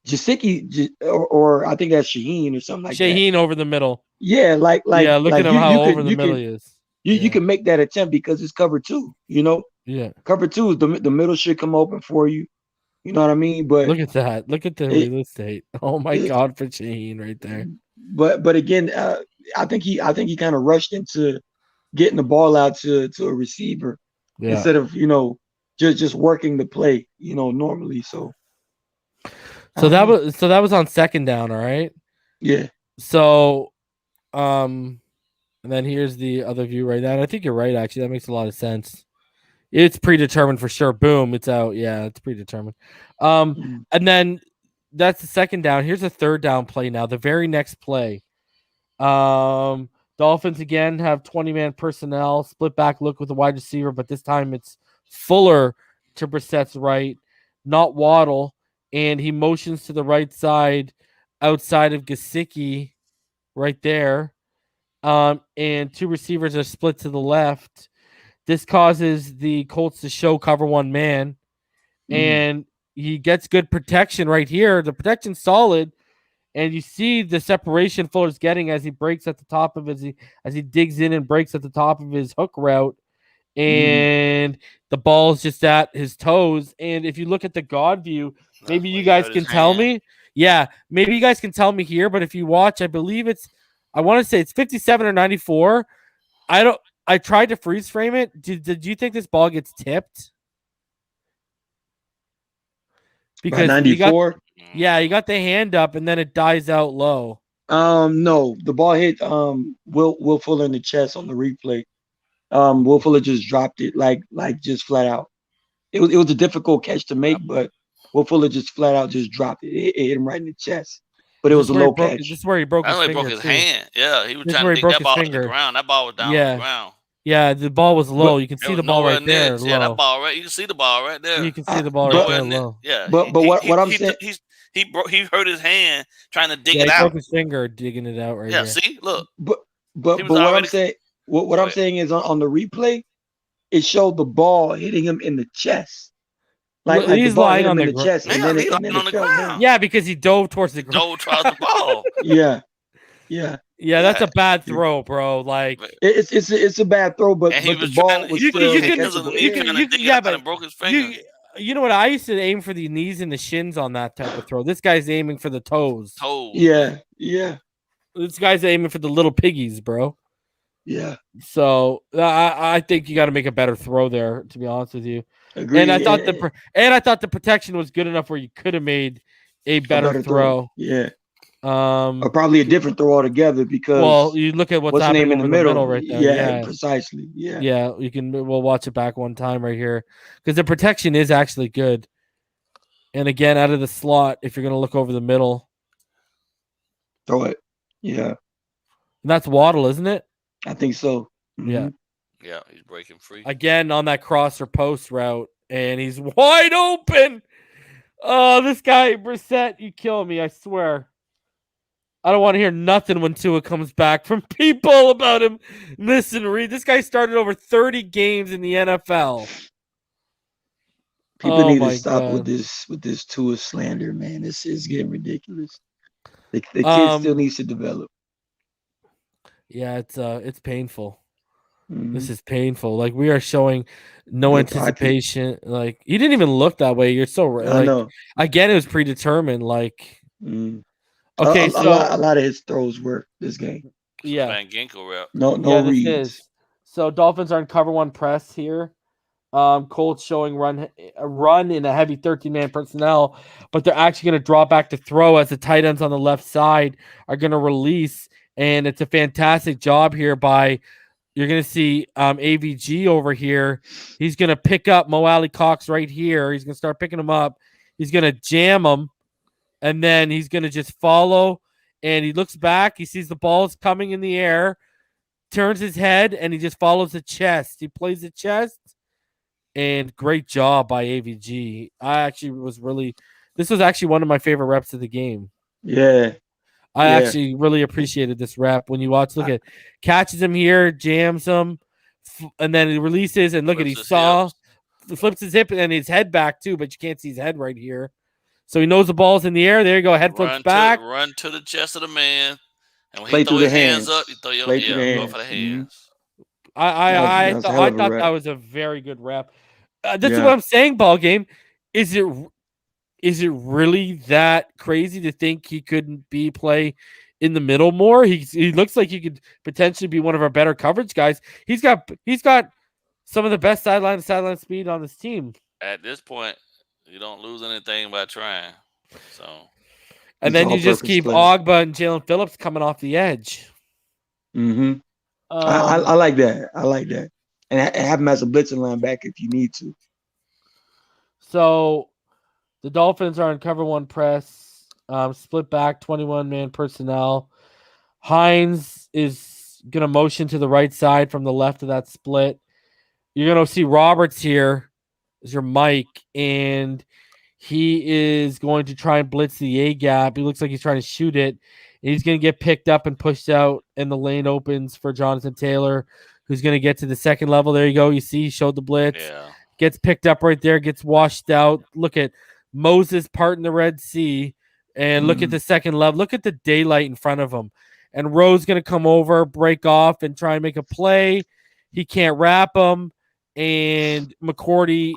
S2: Jasicki or I think that's Shaheen or something like that.
S1: Shaheen over the middle.
S2: Yeah, look
S1: at him how over the middle he is.
S2: You can make that attempt because it's cover 2. You know.
S1: Yeah.
S2: Cover 2 is the middle should come open for you. You know what I mean? But
S1: look at that. Look at the real estate. Oh my God, for Shaheen right there.
S2: But again, I think he kind of rushed into getting the ball out to a receiver instead of just working the play normally. So
S1: that was on second down. All right.
S2: Yeah.
S1: So and then here's the other view right now. And I think you're right. Actually, that makes a lot of sense. It's predetermined for sure. Boom, it's out. Yeah, it's predetermined. And then that's the second down. Here's a third down play now. The very next play. Dolphins again have 20-man personnel, split back look with a wide receiver, but this time it's Fuller to Brissett's right, not Waddle, and he motions to the right side outside of Gesicki right there. And 2 receivers are split to the left. This causes the Colts to show cover 1 man, and he gets good protection right here. The protection's solid, and you see the separation Fuller's getting as he breaks at the top of as he digs in and breaks at the top of his hook route, and the ball's just at his toes. And if you look at the God view, maybe you guys can tell me. Yeah, maybe you guys can tell me here, but if you watch, I believe I want to say it's 57 or 94. I tried to freeze frame it. Did you think this ball gets tipped? Because
S2: 94.
S1: You got the hand up and then it dies out low.
S2: No, the ball hit Will Fuller in the chest on the replay. Will Fuller just dropped it like just flat out. It was a difficult catch to make, but Will Fuller just flat out just dropped it. It hit him right in the chest. But it was a low catch.
S1: This is where he broke his finger.
S3: Broke his hand. Yeah, he was trying to dig that ball to the ground. That ball was down on the ground.
S1: Yeah, the ball was low. You can see the ball right there.
S3: Yeah, that ball right. You can see the ball right there.
S1: You can see the ball right there low.
S3: Yeah,
S2: but what I'm saying,
S3: he hurt his hand trying to dig it
S1: out.
S3: He
S1: broke his finger digging it out right here.
S3: Yeah, see, look.
S2: But what I'm saying is on the replay, it showed the ball hitting him in the chest. Like
S1: he's
S2: the ball
S1: lying
S2: hit him
S1: on
S2: in
S1: the
S2: the chest, and then
S3: on the ground.
S1: Yeah, because he dove towards the ground.
S3: Dove towards the ball.
S2: Yeah,
S1: that's a bad throw, bro. Like
S2: it's a bad throw, but the ball was
S3: still broke his finger.
S1: You know what? I used to aim for the knees and the shins on that type of throw. This guy's aiming for the toes.
S2: Yeah.
S1: This guy's aiming for the little piggies, bro.
S2: Yeah.
S1: So I think you got to make a better throw there, to be honest with you.
S2: Agreed.
S1: And I thought the protection was good enough where you could have made a better throw.
S2: Yeah. Or probably a different throw altogether because
S1: you look at what's happening in the middle right there.
S2: Yeah, precisely.
S1: Yeah. We'll watch it back one time right here because the protection is actually good. And again, out of the slot, if you're gonna look over the middle,
S2: throw it. Yeah.
S1: And that's Waddle, isn't it?
S2: I think so.
S1: Mm-hmm.
S3: Yeah, he's breaking free
S1: again on that cross or post route, and he's wide open. Oh, this guy Brissett, you kill me! I swear. I don't want to hear nothing when Tua comes back from people about him missing read. This guy started over 30 games in the NFL.
S2: People need to stop with this Tua slander, man. This is getting ridiculous. The kid still needs to develop.
S1: Yeah, it's painful. Mm-hmm. This is painful. Like we are showing no anticipation. Like he didn't even look that way. You're so right. Like, I know. Again, it was predetermined. Like. Okay,
S2: so a lot of his throws were this game.
S3: Yeah, Van Ginkel route.
S2: No reads.
S1: So Dolphins are in cover 1 press here. Colts showing a run in a heavy 13-man personnel, but they're actually going to draw back to throw as the tight ends on the left side are going to release. And it's a fantastic job here by, you're going to see AVG over here. He's going to pick up Mo Alley Cox right here. He's going to start picking him up. He's going to jam him, and then he's going to just follow. And he looks back. He sees the ball's coming in the air, turns his head, and he just follows the chest. He plays the chest, and great job by AVG. This was actually one of my favorite reps of the game.
S2: Yeah.
S1: I actually really appreciated this rep. When you watch, look at, catches him here, jams him, and then he releases, and look at, he flips his hip and his head back too, but you can't see his head right here. So he knows the ball's in the air. There you go. Head flips back.
S3: Run to the chest of the man. And when
S2: play
S3: he throw his
S2: hands
S3: up, you throw your go for the hands.
S1: I thought that was a very good rep. This is what I'm saying, ball game. Is it really that crazy to think he couldn't play in the middle more? He looks like he could potentially be one of our better coverage guys. He's got some of the best sideline speed on this team.
S3: At this point, you don't lose anything by trying. So,
S1: and then you just keep Ogba and Jalen Phillips coming off the edge.
S2: Mm-hmm. I like that. I like that. And have him as a blitzing linebacker if you need to.
S1: So the Dolphins are in cover one press, split back, 21-man personnel. Hines is going to motion to the right side from the left of that split. You're going to see Roberts here is your Mike, and he is going to try and blitz the A gap. He looks like he's trying to shoot it. He's going to get picked up and pushed out, and the lane opens for Jonathan Taylor, who's going to get to the second level. There you go. You see, he showed the blitz.
S3: Yeah.
S1: Gets picked up right there, gets washed out. Look at Moses parting the Red Sea, and look at the second level. Look at the daylight in front of him. And Rowe's going to come over, break off, and try and make a play. He can't wrap him, and McCourty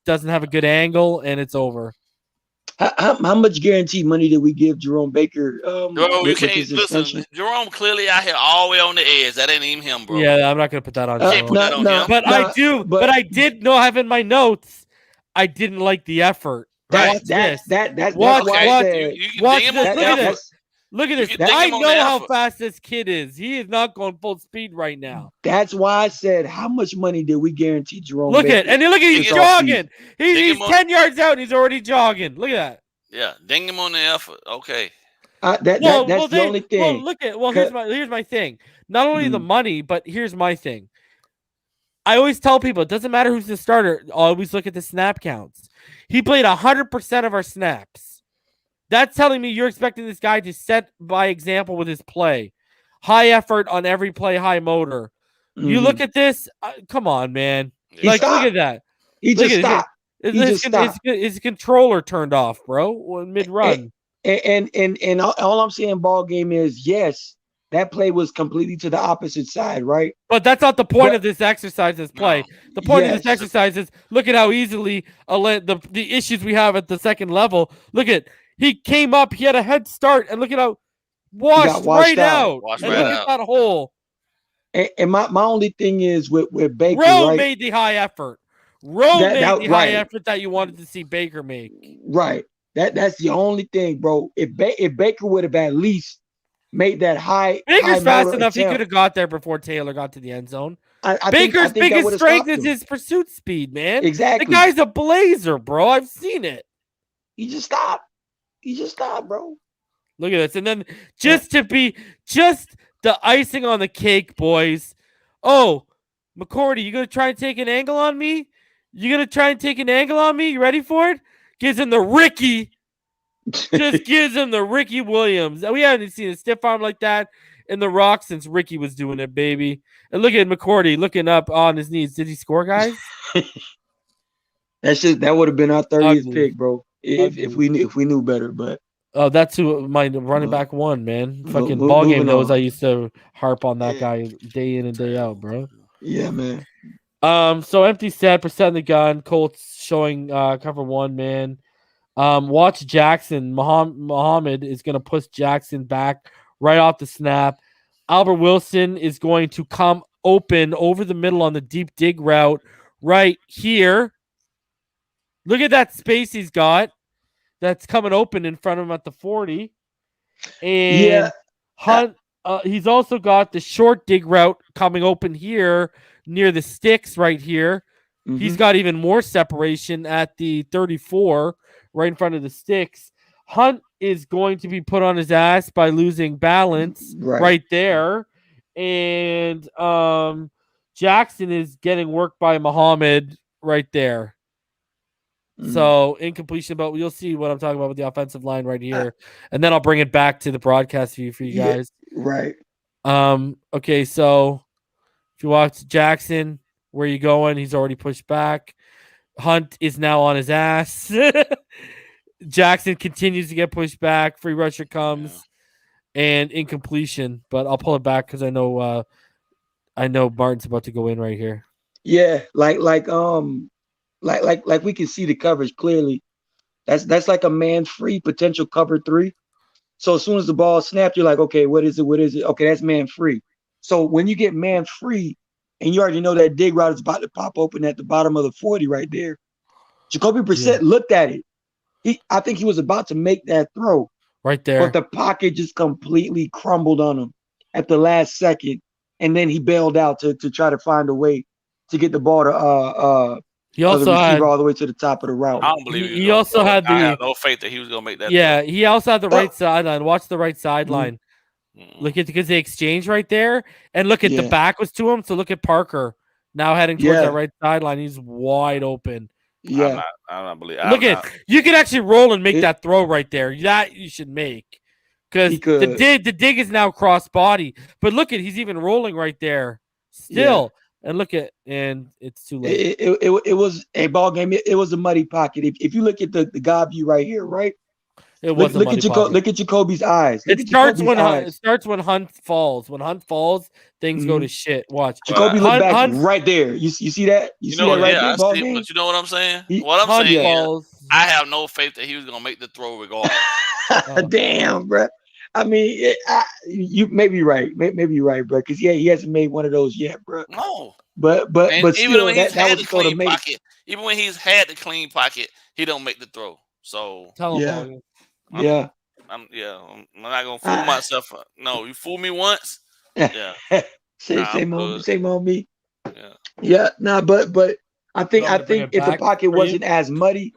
S1: doesn't have a good angle, and it's over.
S2: How much guaranteed money did we give Jerome Baker?
S3: You can't listen. Jerome clearly out here all the way on the edge. That ain't even him, bro.
S1: Yeah, I'm not gonna put that on.
S2: But
S1: I did know, have in my notes. I didn't like the effort.
S2: That's why I said.
S1: Look at this. I know how fast this kid is. He is not going full speed right now.
S2: That's why I said, how much money did we guarantee Jerome?
S1: Look at he's jogging. He's 10 yards out and he's already jogging. Look at that.
S3: Yeah, ding him on the effort. Okay.
S2: That's the only thing.
S1: Here's my thing. Not only the money, but here's my thing. I always tell people it doesn't matter who's the starter. Always look at the snap counts. He played 100% of our snaps. That's telling me you're expecting this guy to set by example with his play. High effort on every play, high motor. You look at this. Come on, man. Look at that.
S2: He just stopped.
S1: His controller turned off, bro, mid-run.
S2: And all I'm saying, ball game is, yes, that play was completely to the opposite side, right?
S1: But that's not the point of this exercise, this play. The point of this exercise is look at how easily the issues we have at the second level. Look at, he came up, he had a head start, and look at how washed right out. Look at that hole.
S2: And my only thing is with Baker,
S1: Rowe made the high effort. High effort that you wanted to see Baker make.
S2: Right. That's the only thing, bro. If Baker would have at least made that high.
S1: Baker's fast enough. He could have got there before Taylor got to the end zone. Baker's biggest strength is his pursuit speed, man.
S2: Exactly.
S1: The guy's a blazer, bro. I've seen it.
S2: He just stopped, bro.
S1: Look at this. And then just the icing on the cake, boys. Oh, McCourty, you going to try and take an angle on me? You ready for it? Gives him the Ricky. Just gives him the Ricky Williams. We haven't seen a stiff arm like that in the Rock since Ricky was doing it, baby. And look at McCourty looking up on his knees. Did he score, guys?
S2: That would have been our 30th pick, bro. If we knew better, but
S1: that's who my running back won, man. Fucking ball game knows I used to harp on that guy day in and day out, bro.
S2: Yeah, man.
S1: So empty set, percent the gun. Colts showing cover one, man. Watch Jackson. Muhammad is going to push Jackson back right off the snap. Albert Wilson is going to come open over the middle on the deep dig route right here. Look at that space he's got. That's coming open in front of him at the 40. And Hunt, he's also got the short dig route coming open here near the sticks right here.
S2: Mm-hmm.
S1: He's got even more separation at the 34 right in front of the sticks. Hunt is going to be put on his ass by losing balance right there. And Jackson is getting worked by Muhammad right there. So incompletion, but you'll see what I'm talking about with the offensive line right here. And then I'll bring it back to the broadcast view for you guys.
S2: Right.
S1: Okay, so if you watch Jackson, where are you going? He's already pushed back. Hunt is now on his ass. Jackson continues to get pushed back. Free rusher comes and incompletion, but I'll pull it back because I know Martin's about to go in right here.
S2: Yeah, like we can see the coverage clearly. That's like a man free potential cover 3. So as soon as the ball snapped, you're like, okay, what is it? Okay, that's man free. So when you get man free, and you already know that dig route is about to pop open at the bottom of the 40 right there. Jacoby Brissett looked at it. I think he was about to make that throw.
S1: Right there.
S2: But the pocket just completely crumbled on him at the last second. And then he bailed out to try to find a way to get the ball to
S1: he also had
S2: all the way to the top of the route.
S3: I don't believe
S1: he also had
S3: I have no faith that he was going to make that.
S1: Yeah, he also had the right sideline. Watch the right sideline. Look at because they exchange right there, and look at the back was to him. So look at Parker now heading towards that right sideline. He's wide open.
S2: Yeah,
S3: I'm not believe.
S1: You can actually roll and make that throw right there. That you should make because the dig is now cross body. But look at he's even rolling right there still. And look at it's too late.
S2: It was a ball game. It was a muddy pocket. If you look at the God view right here, right. Look at Jacoby's eyes.
S1: It starts when Hunt falls. When Hunt falls, things go to shit. Watch.
S2: Jacoby look back right there. You see that? You see that right there?
S3: But you know what I'm saying? What I'm saying is, I have no faith that he was gonna make the throw regardless.
S2: Damn, bro. I mean, you may be right. Maybe you're right, bro. Because he hasn't made one of those yet, bro.
S3: No.
S2: But
S3: even when he's had the clean
S2: pocket,
S3: even when he's had the clean pocket, he don't make the throw. So
S1: tell him.
S3: I'm not gonna fool myself. No, you fool me once. Yeah.
S2: Same on me. Yeah. But I think if the pocket wasn't as muddy,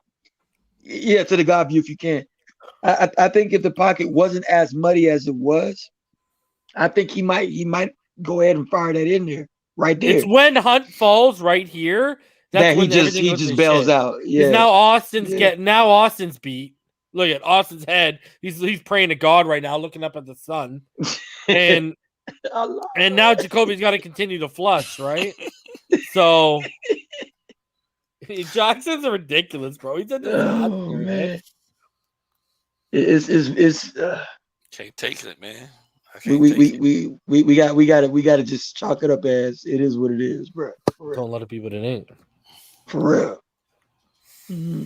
S2: to the God view if you can. I think if the pocket wasn't as muddy as it was, I think he might go ahead and fire that in there right there.
S1: It's when Hunt falls right here that
S2: he just bails out. Yeah.
S1: Now Austin's beat. Look at Austin's head. He's praying to God right now, looking up at the sun. And now Jacoby's got to continue to flush, right? So Jackson's ridiculous, bro. He's
S2: man. It's
S3: can't take it, man.
S2: We got to just chalk it up as it is what it is, bro.
S1: Don't let it be what it ain't.
S2: For real.
S1: Mm-hmm.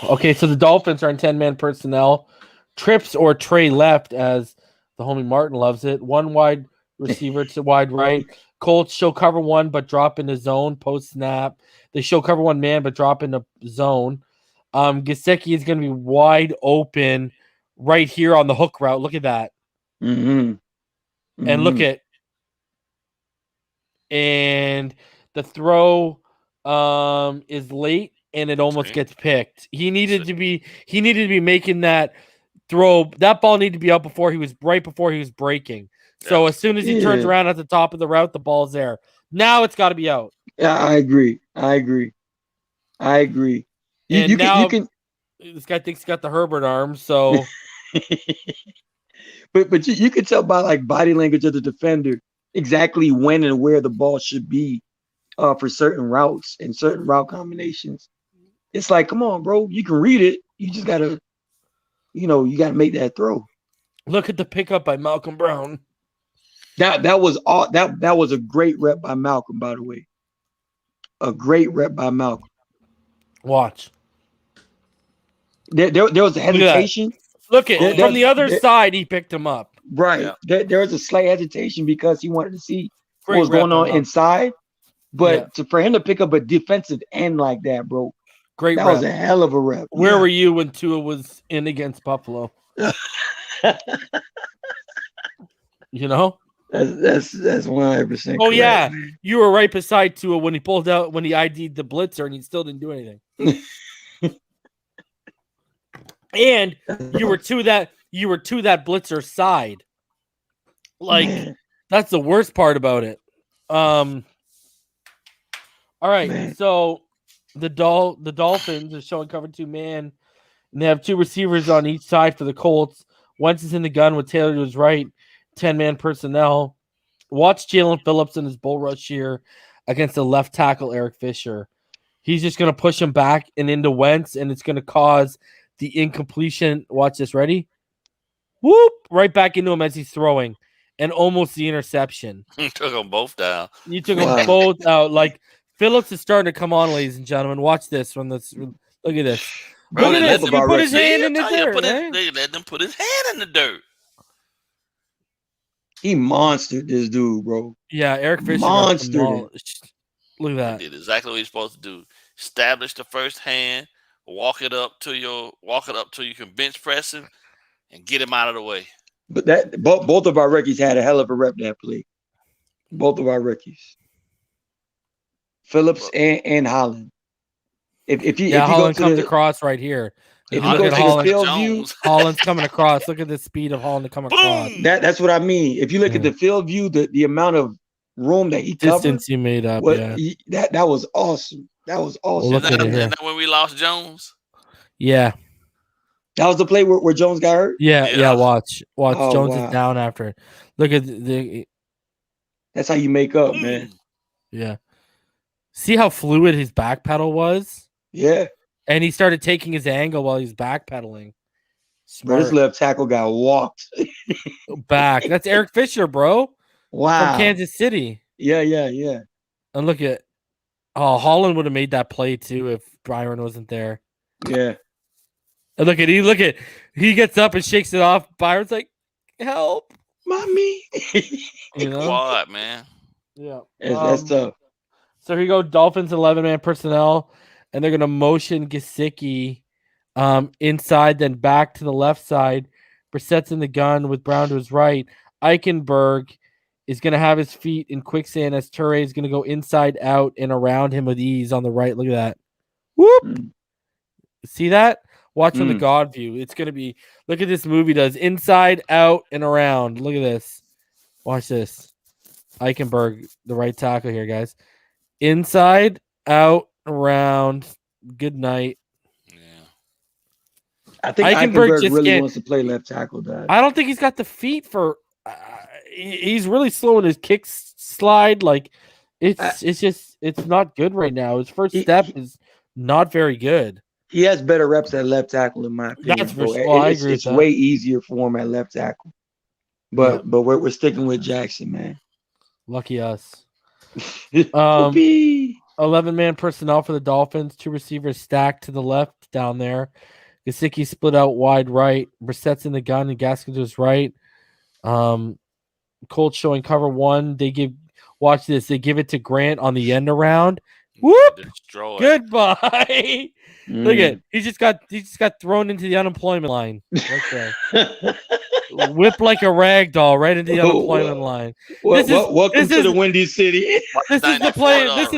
S1: Okay, so the Dolphins are in 10-man personnel. Trips or Trey left, as the homie Martin loves it. One wide receiver to wide right. Colts show cover one, but drop in the zone post snap. They show cover one man, but drop in the zone. Gesicki is going to be wide open right here on the hook route. Look at that. And look at. And the throw is late. And it almost gets picked. He needed to be making that throw. That ball needed to be out before he was breaking. So as soon as he turns around at the top of the route, the ball's there. Now it's got to be out.
S2: Yeah, I agree. You can.
S1: This guy thinks he's got the Herbert arm, so.
S2: but you can tell by like body language of the defender exactly when and where the ball should be for certain routes and certain route combinations. It's like, come on, bro. You can read it. You just gotta, you gotta make that throw.
S1: Look at the pickup by Malcolm Brown.
S2: That was a great rep by Malcolm, by the way. A great rep by Malcolm.
S1: Watch.
S2: There was a hesitation.
S1: Look at from the other side, he picked him up.
S2: Right. Yeah. There was a slight hesitation because he wanted to see what was going on inside. But for him to pick up a defensive end like that, bro,
S1: great
S2: that
S1: rep.
S2: was a hell of a rep.
S1: Where were you when Tua was in against Buffalo? You know?
S2: That's 100%.
S1: Oh,
S2: correct,
S1: yeah.
S2: man.
S1: You were right beside Tua when he pulled out, when he ID'd the blitzer, and he still didn't do anything. And you were to that blitzer side. Like,
S2: Man.
S1: that's the worst part about it. All right,
S2: Man.
S1: so the Dolphins are showing cover 2 man, and they have 2 receivers on each side for the Colts. Wentz is in the gun with Taylor to his right, 10-man personnel. Watch Jalen Phillips in his bull rush here against the left tackle Eric Fisher. He's just going to push him back and into Wentz, and it's going to cause the incompletion. Watch this. Ready? Whoop! Right back into him as he's throwing, and almost the interception.
S3: You took them both down.
S1: You took them both out. Like, Phillips is starting to come on, ladies and gentlemen. Watch this. Look at this.
S3: Bro,
S1: Look at this.
S3: he
S1: He put his hand in the dirt.
S3: They let them put his hand in the dirt.
S2: He monstered this dude, bro.
S1: Yeah, Eric Fisher.
S2: Monstered it.
S1: Look at that.
S3: He did exactly what he's supposed to do. Establish the first hand, walk it up till you can bench press him, and get him out of the way.
S2: But that both of our rookies had a hell of a rep that play. Both of our rookies, Phillips and Holland. If you
S1: Holland
S2: go to
S1: comes across right here.
S2: If you go to the field view,
S1: Holland's coming across. Look at the speed of Holland to come across.
S2: That's what I mean. If you look at the field view, the amount of room that he covered,
S1: distance he made up.
S2: That was awesome. That was awesome.
S1: Well,
S3: Isn't that when we lost Jones?
S1: Yeah.
S2: That was the play where Jones got hurt?
S1: Yeah. Watch.
S2: Oh,
S1: Jones
S2: wow.
S1: is down after it. Look at the.
S2: That's how you make up, man.
S1: Yeah. See how fluid his back pedal was?
S2: Yeah.
S1: And he started taking his angle while he's backpedaling.
S2: Bro, this left tackle got walked
S1: back. That's Eric Fisher, bro.
S2: Wow.
S1: From Kansas City.
S2: Yeah.
S1: And look at Holland would have made that play too if Byron wasn't there.
S2: Yeah.
S1: And look at he gets up and shakes it off. Byron's like, help.
S2: Mommy.
S1: You know?
S3: Quad, man.
S1: Yeah.
S2: That's tough.
S1: So here you go, Dolphins 11-man personnel. And they're going to motion Gesicki inside, then back to the left side. Brissett's in the gun with Brown to his right. Eichenberg is going to have his feet in quicksand as Toure is going to go inside out and around him with ease on the right. Look at that. Whoop. See that? Watch from the God view. It's going to be, look at this movie does. Inside, out, and around. Look at this. Watch this. Eichenberg, the right tackle here, guys. Inside, out, around. Good night.
S3: Yeah.
S2: I think Eichenberg really wants to play left tackle, Dad.
S1: I don't think he's got the feet for. He's really slow in his kick slide. Like it's not good right now. His first step is not very good.
S2: He has better reps at left tackle, in my opinion.
S1: That's for sure. I agree.
S2: It's way easier for him at left tackle. But we're sticking with Jackson, man.
S1: Lucky us. 11-man personnel for the Dolphins. 2 receivers stacked to the left down there. Gesicki split out wide right. Brissett's in the gun and Gaskin to his right. Colts showing cover 1. Watch this. They give it to Grant on the end around. Whoop! Goodbye. Look at he just got thrown into the unemployment line right there. Whipped like a rag doll right into the unemployment line.
S2: Welcome to the Windy City.
S1: This is the play. This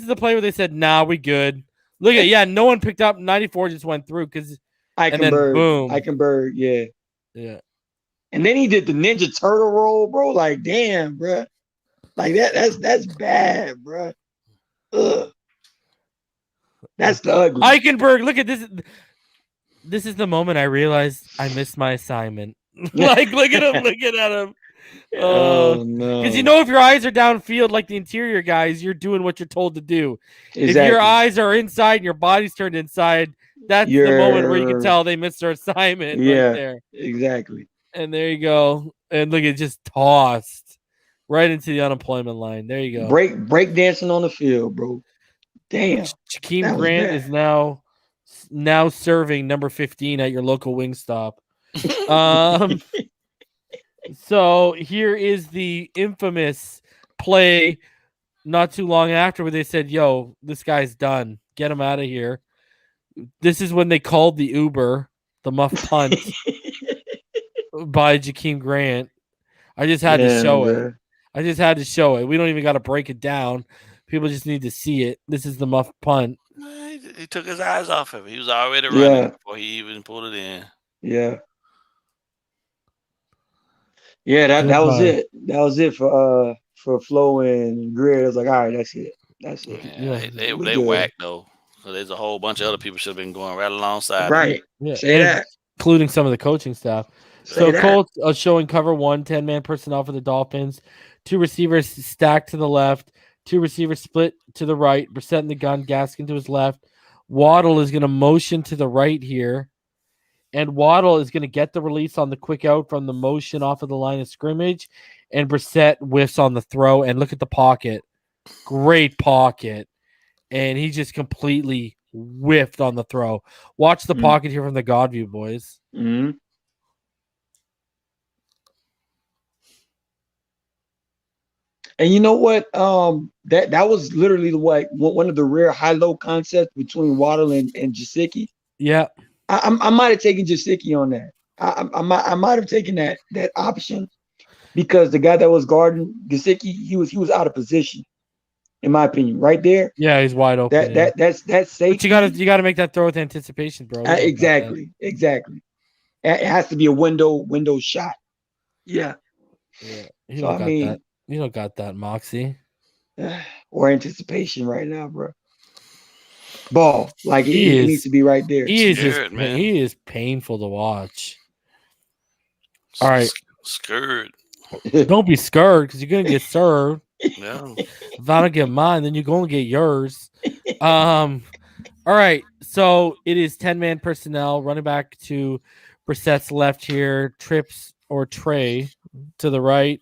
S1: is the play where they said, "Nah, we good." Look at no one picked up. 94 just went through because
S2: Eichenberg, yeah. And then he did the Ninja Turtle roll, bro. Like, damn, bro. Like that's bad, bro. Ugh. That's the ugly.
S1: Eichenberg, look at this. This is the moment I realized I missed my assignment. Like, look at him looking at him.
S2: Oh no!
S1: Because if your eyes are downfield like the interior guys, you're doing what you're told to do.
S2: Exactly.
S1: If your eyes are inside and your body's turned inside, that's the moment where you can tell they missed their assignment.
S2: Yeah,
S1: right there.
S2: Exactly.
S1: And there you go. And look, it just tossed right into the unemployment line. There you go.
S2: Break dancing on the field, bro. Damn.
S1: Jakeem Grant is now serving number 15 at your local Wingstop. So here is the infamous play not too long after where they said, yo, this guy's done. Get him out of here. This is when they called the Uber, the muff punt by Jakeem Grant. I just had to show it. I just had to show it. We don't even got to break it down. People just need to see it. This is the muff punt.
S3: He took his eyes off of it. He was already running before he even pulled it in.
S2: Yeah. Yeah, that was it. That was it for Flo and Greer. It was like, all right, that's it. That's it.
S3: Yeah, they whacked though. So there's a whole bunch of other people should have been going right alongside.
S2: Right.
S1: Yeah.
S2: Say that.
S1: Including some of the coaching staff. So Colts are showing cover 1, 10-man personnel for the Dolphins. 2 receivers stacked to the left. 2 receivers split to the right. Brissett in the gun, Gaskin to his left. Waddle is going to motion to the right here. And Waddle is going to get the release on the quick out from the motion off of the line of scrimmage. And Brissett whiffs on the throw. And look at the pocket. Great pocket. And he just completely whiffed on the throw. Watch the pocket here from the God view, boys.
S2: Mm-hmm. And you know what? That was literally one of the rare high-low concepts between Waddle and Gesicki.
S1: Yeah.
S2: I might have taken Gesicki on that. I might have taken that option because the guy that was guarding Gesicki, he was out of position, in my opinion. Right there.
S1: Yeah, he's wide open.
S2: That's safe.
S1: But you gotta make that throw with anticipation, bro.
S2: Exactly. It has to be a window shot. Yeah.
S1: Yeah. You don't got that moxie
S2: or anticipation right now, bro. Ball, like he needs to be right there.
S1: He is painful to watch. All right,
S3: scared.
S1: Don't be scared because you're gonna get served.
S3: No.
S1: If I don't get mine, then you're gonna get yours. All right, so it is 10-man personnel. Running back to Brissett's left here. Trips or Trey to the right.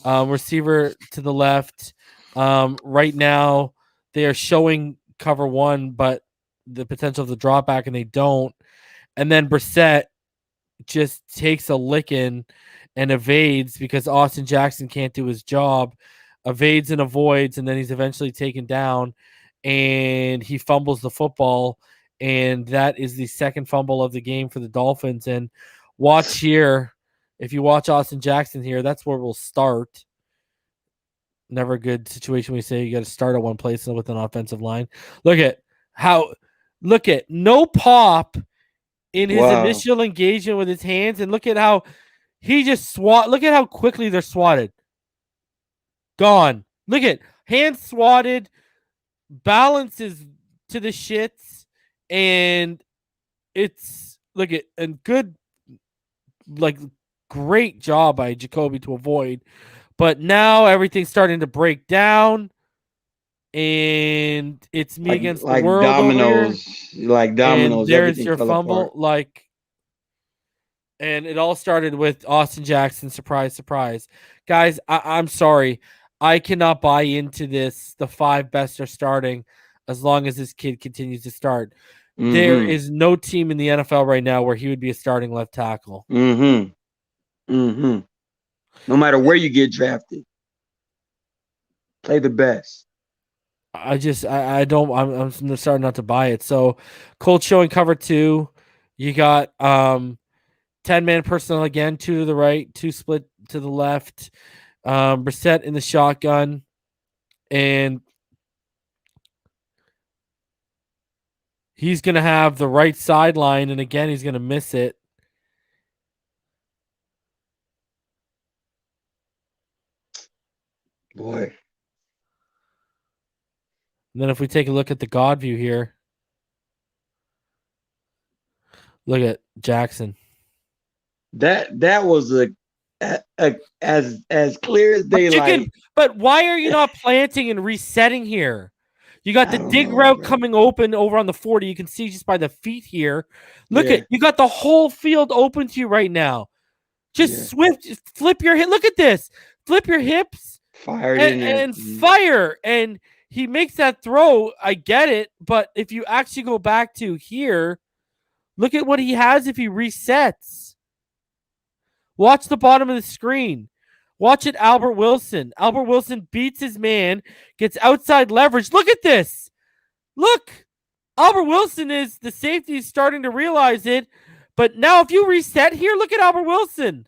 S1: Receiver to the left. Right now, they are showing cover 1, but the potential of the drop back, and they don't. And then Brissett just takes a licking and evades because Austin Jackson can't do his job. Evades and avoids, and then he's eventually taken down, and he fumbles the football, and that is the second fumble of the game for the Dolphins. And watch here. If you watch Austin Jackson here, that's where we'll start. Never a good situation when you say you got to start at one place with an offensive line. Look at no pop in his initial engagement with his hands, and look at how he just look at how quickly they're swatted. Gone. Look at hands swatted, balances to the shits, and it's great job by Jacoby to avoid. But now everything's starting to break down, and it's me against the world.
S2: Dominoes, like dominoes.
S1: And there's your fumble, and it all started with Austin Jackson. Surprise, surprise, guys. I'm sorry, I cannot buy into this. The 5 best are starting as long as this kid continues to start. Mm-hmm. There is no team in the NFL right now where he would be a starting left tackle.
S2: No matter where you get drafted, play the best.
S1: I'm starting not to buy it. So Colts showing cover 2. You got 10-man personnel again, 2 to the right, 2 split to the left. Brissett in the shotgun, and he's gonna have the right sideline, and again he's gonna miss it.
S2: Boy.
S1: And then if we take a look at the God view here, look at Jackson.
S2: That was as clear as daylight.
S1: But why are you not planting and resetting here? You got the dig route coming open over on the 40. You can see just by the feet here. Look at you got the whole field open to you right now. Just flip your hip. Look at this. Flip your hips.
S2: Fire
S1: and fire, and he makes that throw. I get it, but if you actually go back to here, look at what he has if he resets. Watch the bottom of the screen. Watch it, Albert Wilson. Albert Wilson beats his man, gets outside leverage. Look at this. Look. Albert Wilson is the safety is starting to realize it. But now if you reset here, look at Albert Wilson.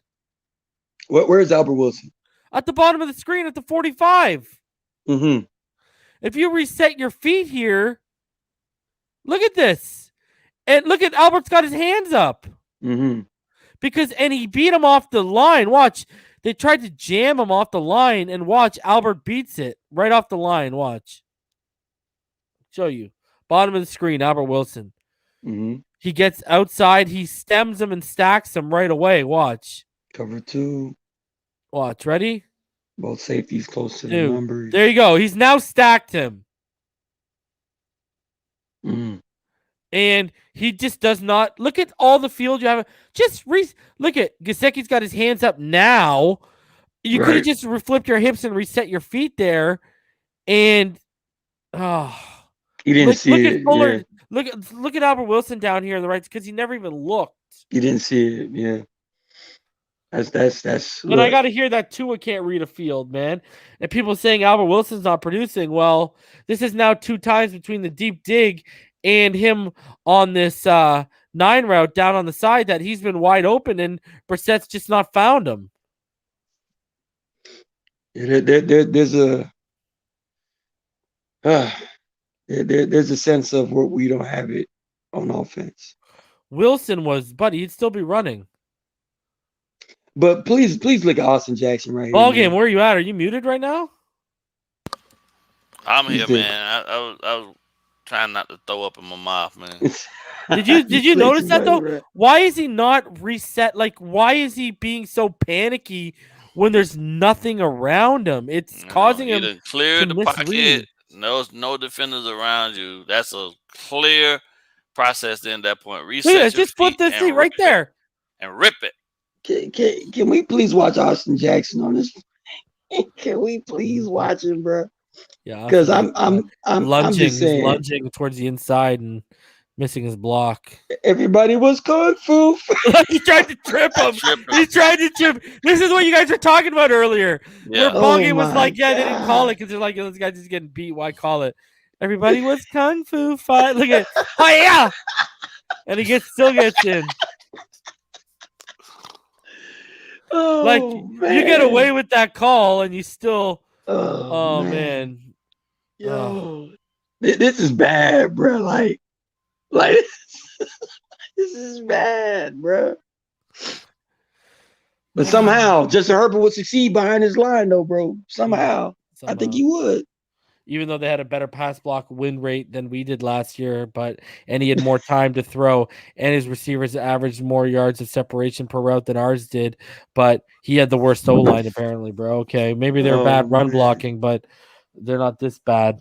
S2: Where is Albert Wilson?
S1: At the bottom of the screen at the 45.
S2: Mm-hmm.
S1: If you reset your feet here, look at this. And look at Albert's got his hands up.
S2: Mm-hmm.
S1: And he beat him off the line. Watch. They tried to jam him off the line, and watch. Albert beats it right off the line. Watch. Show you. Bottom of the screen, Albert Wilson.
S2: Mm-hmm.
S1: He gets outside. He stems him and stacks him right away. Watch.
S2: Cover 2.
S1: Watch. Ready?
S2: Both safeties close to the
S1: Dude,
S2: numbers.
S1: there you go. He's now stacked him.
S2: Mm.
S1: And he just does not look at all the field you have. Look at Gesicki's got his hands up now. You could have just flipped your hips and reset your feet there. And
S2: you didn't see it.
S1: Fuller, yeah. Look at Albert Wilson down here on the right because he never even looked.
S2: You didn't see it, yeah. That's.
S1: And I got to hear that Tua can't read a field, man. And people saying Albert Wilson's not producing. Well, this is now 2 times between the deep dig and him on this 9 route down on the side that he's been wide open and Brissett's just not found him.
S2: Yeah, there's a sense of where we don't have it on offense.
S1: Wilson was, buddy, he'd still be running.
S2: But please look at Austin Jackson right here.
S1: BallGame, where are you at? Are you muted right now?
S3: I'm here, man. I was trying not to throw up in my mouth, man.
S1: Did you notice that though? Right. Why is he not reset? Like, why is he being so panicky when there's nothing around him? It's causing him to
S3: clear the
S1: misread.
S3: pocket. No defenders around you. That's a clear process. Then at that point, reset.
S1: Just flip this thing right there
S3: and rip it.
S2: Can we please watch Austin Jackson on this? Can we please watch him, bro?
S1: Yeah,
S2: because I'm
S1: lunging,
S2: just saying,
S1: lunging towards the inside and missing his block.
S2: Everybody was kung fu.
S1: He tried to trip him. He tried to trip. This is what you guys were talking about earlier.
S2: Yeah.
S1: Where BallGame was like, yeah, they didn't call it because they're like, this guy's just getting beat. Why call it? Everybody was kung fu fight. Look at, oh yeah, and he still gets in.
S2: Oh,
S1: like
S2: man.
S1: You get away with that call and you still.
S2: Oh
S1: man.
S2: Yo, this is bad, bro. Like this is bad, bro. But somehow Justin Herbert would succeed behind his line, though, bro. Somehow. I think he would.
S1: Even though they had a better pass block win rate than we did last year, and he had more time to throw, and his receivers averaged more yards of separation per route than ours did, but he had the worst O-line apparently, bro. Okay, maybe they're bad run blocking, but they're not this bad.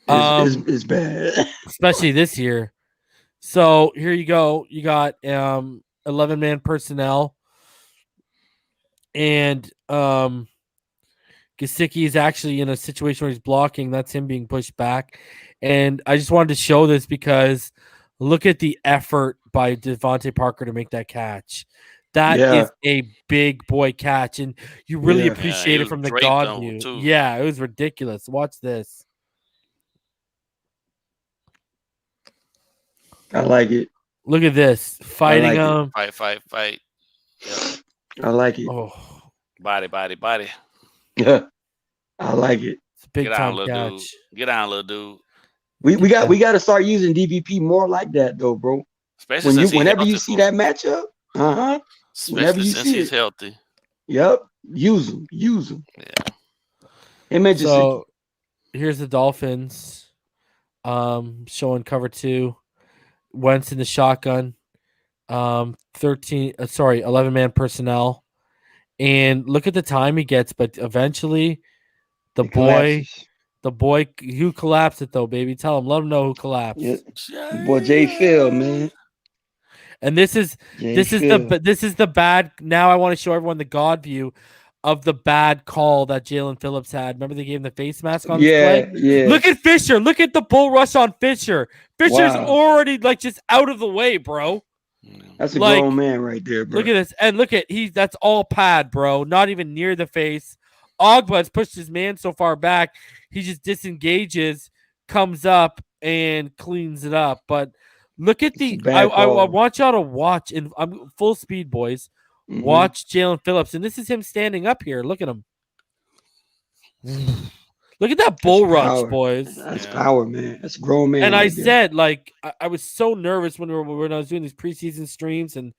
S2: It's bad.
S1: Especially this year. So here you go. You got 11-man personnel, and Gesicki is actually in a situation where he's blocking. That's him being pushed back. And I just wanted to show this because look at the effort by Devontae Parker to make that catch. That is a big boy catch. And you really appreciate it from the God view. Yeah, it was ridiculous. Watch this.
S2: I like it.
S1: Look at this. Fighting him.
S3: Fight. Yeah.
S2: I like it.
S1: Oh.
S3: Body.
S2: Yeah, I like it.
S1: It's a big time catch.
S3: Get on, little dude.
S2: We got to start using DVP more like that, though, bro.
S3: Especially
S2: whenever you see that matchup,
S3: Especially since he's healthy.
S2: Yep, use him.
S1: Yeah. So here's the Dolphins, showing cover 2. Wentz in the shotgun, 11-man personnel. And look at the time he gets, but eventually the boy who collapsed it though, baby. Tell him, let him know who collapsed.
S2: Yeah. Boy, J. Phil, man.
S1: And this is the bad. Now I want to show everyone the God view of the bad call that Jalen Phillips had. Remember they gave him the face mask on display?
S2: Yeah.
S1: Look at Fisher. Look at the bull rush on Fisher. Fisher's already like just out of the way, bro.
S2: That's a
S1: Like,
S2: grown man right there, bro.
S1: Look at this. And look at that's all pad, bro. Not even near the face. Ogba's pushed his man so far back. He just disengages, comes up, and cleans it up. But look at I want y'all to watch, and I'm full speed, boys.
S2: Mhm.
S1: Watch Jalen Phillips. And this is him standing up here. Look at him. Look at that bull rush, boys.
S2: That's power, man. That's a grown man.
S1: And
S2: right
S1: I
S2: there.
S1: said, like, I was so nervous when I was doing these preseason streams, and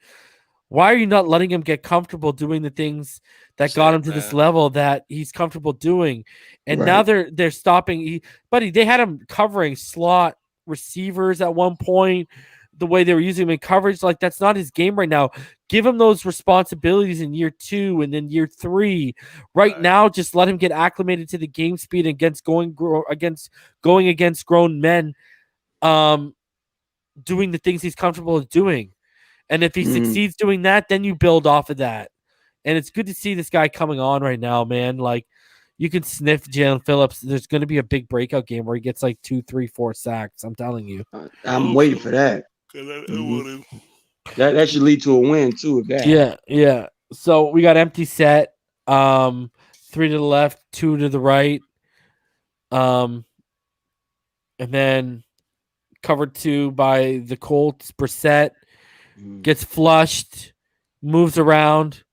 S1: why are you not letting him get comfortable doing the things that got him to this level that he's comfortable doing? And now they're stopping. They had him covering slot receivers at one point. The way they were using him in coverage, like that's not his game right now. Give him those responsibilities in year 2 and then year 3. Right now, just let him get acclimated to the game speed against going against grown men, doing the things he's comfortable with doing. And if he succeeds doing that, then you build off of that. And it's good to see this guy coming on right now, man. Like, you can sniff Jalen Phillips. There's going to be a big breakout game where he gets like 2, 3, 4 sacks. I'm telling you.
S2: I'm waiting for that. That should lead to a win too. With that.
S1: Yeah. So we got empty set. 3 to the left, 2 to the right. And then covered 2 by the Colts. Brissett gets flushed, moves around.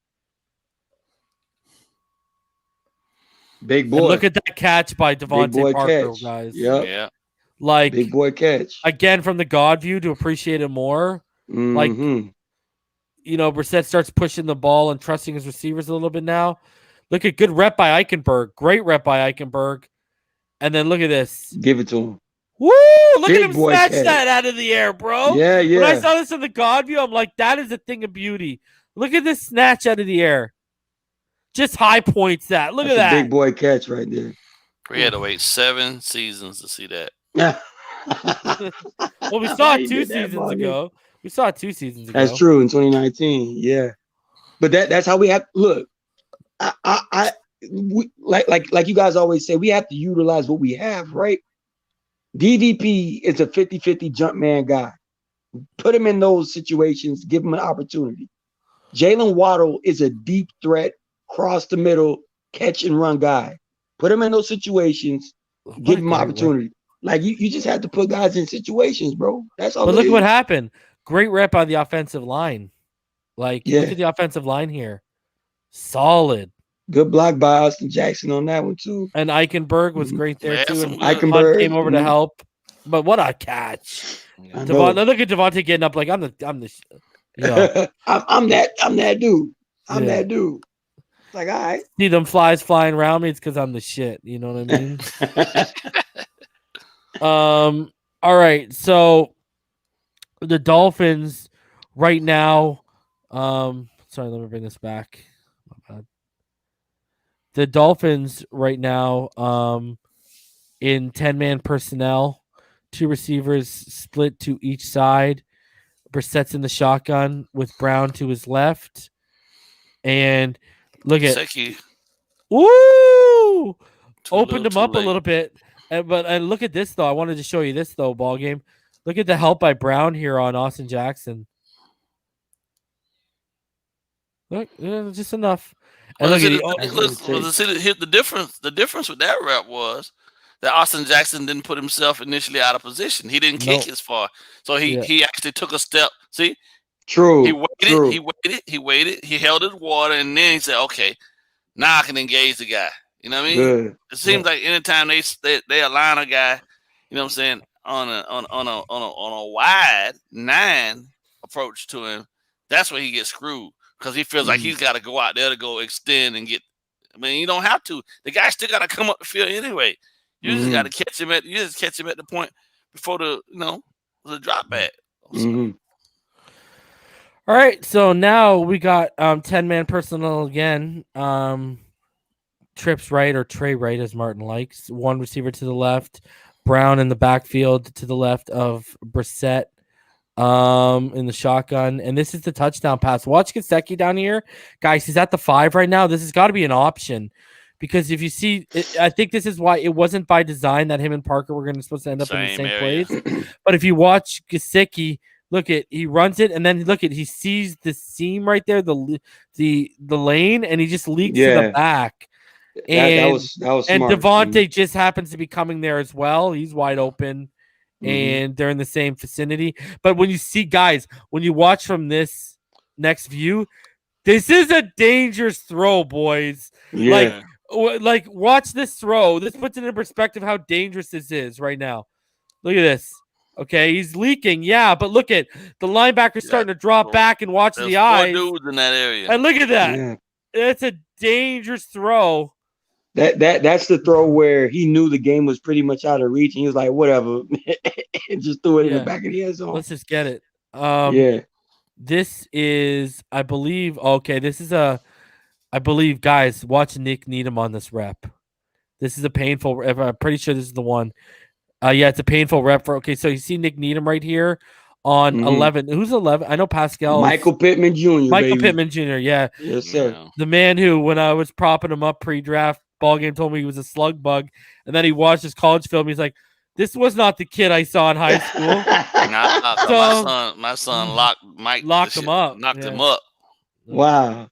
S2: Big boy.
S1: And look at that catch by Devontae Parker, guys.
S2: Yep.
S3: Yeah.
S1: Like,
S2: big boy catch.
S1: Again, from the God view to appreciate it more. Like, Brissett starts pushing the ball and trusting his receivers a little bit now. Look at good rep by Eichenberg. Great rep by Eichenberg. And then look at this.
S2: Give it to him.
S1: Woo! Look at him snatch that out of the air, bro.
S2: Yeah.
S1: When I saw this in the God view, I'm like, that is a thing of beauty. Look at this snatch out of the air. Just high points that. Look at that.
S2: Big boy catch right there.
S3: We had to wait 7 seasons to see that.
S2: Yeah.
S1: Well, we saw it 2 seasons ago. That's
S2: true, in 2019. Yeah. But that's how we have look. We, like you guys always say, we have to utilize what we have, right? DVP is a 50-50 jump man guy. Put him in those situations, give him an opportunity. Jalen Waddle is a deep threat, cross the middle, catch and run guy. Put him in those situations, give him an opportunity. Like you just have to put guys in situations, bro. That's all.
S1: But look what happened. Great rep on the offensive line. Like, look at the offensive line here. Solid.
S2: Good block by Austin Jackson on that one too.
S1: And Eichenberg was great there too. And
S2: Eichenberg
S1: came over to help. But what a catch! Look at Devontae getting up like I'm the
S2: I'm that dude. I'm that dude. It's like, all right.
S1: See them flies flying around me, it's because I'm the shit. You know what I mean? All right. So the Dolphins right now. Sorry, let me bring this back. My bad. The Dolphins right now, in 10-man personnel, 2 receivers split to each side. Brissett's in the shotgun with Brown to his left. And look at woo! Opened him up a little bit. And look at this though. I wanted to show you this though, ball game. Look at the help by Brown here on Austin Jackson. Look, just enough. And look at
S3: the difference. The difference with that rep was that Austin Jackson didn't put himself initially out of position. He didn't kick as far, so he actually took a step. See,
S2: true.
S3: He waited. He held his water, and then he said, "Okay, now I can engage the guy." You know what I mean?
S2: Good.
S3: It seems like anytime they align a guy, you know what I'm saying, on a wide 9 approach to him, that's where he gets screwed. Because he feels like he's got to go out there to go extend and get. I mean, you don't have to. The guy still got to come up the field anyway. You just got to catch him at. You just catch him at the point before the drop back.
S2: Mm-hmm.
S1: All right, so now we got 10-man personnel again. Trips right or Trey right, as Martin likes. 1 receiver to the left, Brown in the backfield to the left of Brissett. In the shotgun, and this is the touchdown pass. Watch Gesicki down here, guys. He's at the 5 right now. This has got to be an option because if you see, I think this is why it wasn't by design that him and Parker were supposed to end up in the same place. But if you watch Gesicki Look at he runs it, and then look at he sees the seam right there, the lane, and he just leaks to the back.
S2: That
S1: And
S2: was smart.
S1: and Devontae just happens to be coming there as well. He's wide open, and they're in the same vicinity. But when you see guys, when you watch from this next view, this is a dangerous throw, boys.
S2: Yeah.
S1: Like watch this throw. This puts it in perspective how dangerous this is right now. Look at this. Okay, he's leaking. Yeah, but look at the linebacker starting to drop back and watch the eyes.
S3: 4 dudes in that area.
S1: And look at that.
S2: Yeah.
S1: It's a dangerous throw.
S2: That's the throw where he knew the game was pretty much out of reach, and he was like, "Whatever," and just threw it in the back of the end zone.
S1: Let's just get it.
S2: Yeah.
S1: This is, I believe. Okay, this is I believe, guys. Watch Nick Needham on this rep. This is a painful. I'm pretty sure this is the one. Yeah, it's a painful rep for. Okay, so you see Nick Needham right here on 11. Who's 11? I know Pascal.
S2: Michael Pittman Jr.
S1: Pittman Jr. Yeah.
S2: Yes, sir.
S3: Yeah.
S1: The man who, when I was propping him up pre-draft, BallGame told me he was a slug bug, and then he watched his college film. He's like, "This was not the kid I saw in high school."
S3: My son locked him
S1: up,
S3: knocked him up.
S2: Wow.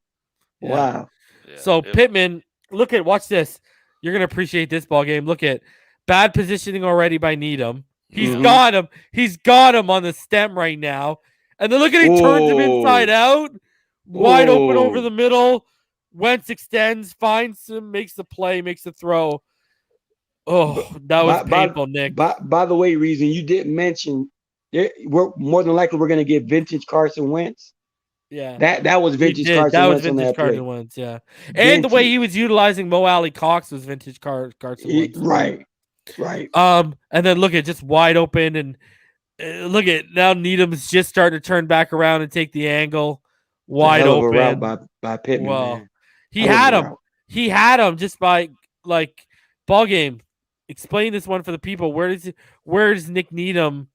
S1: Yeah.
S2: Wow.
S3: Yeah,
S1: So Pittman, watch this. You're gonna appreciate this BallGame. Look at bad positioning already by Needham. He's got him. He's got him on the stem right now. And then look at he turns him inside out, wide open over the middle. Wentz extends, finds him, makes the play, makes the throw. Oh, that was painful, Nick.
S2: By the way, Reason, you didn't mention we're more than likely we're gonna get vintage Carson Wentz.
S1: Yeah,
S2: that was vintage Carson Wentz.
S1: That was vintage Carson Wentz. Yeah, and the way he was utilizing Mo Alley Cox was vintage Carson Wentz.
S2: Right.
S1: And then look at just wide open, and look at now Needham's just starting to turn back around and take the angle wide open.
S2: Route by Pittman.
S1: Well,
S2: man.
S1: He had him just by BallGame. Explain this one for the people. Where's Nick Needham?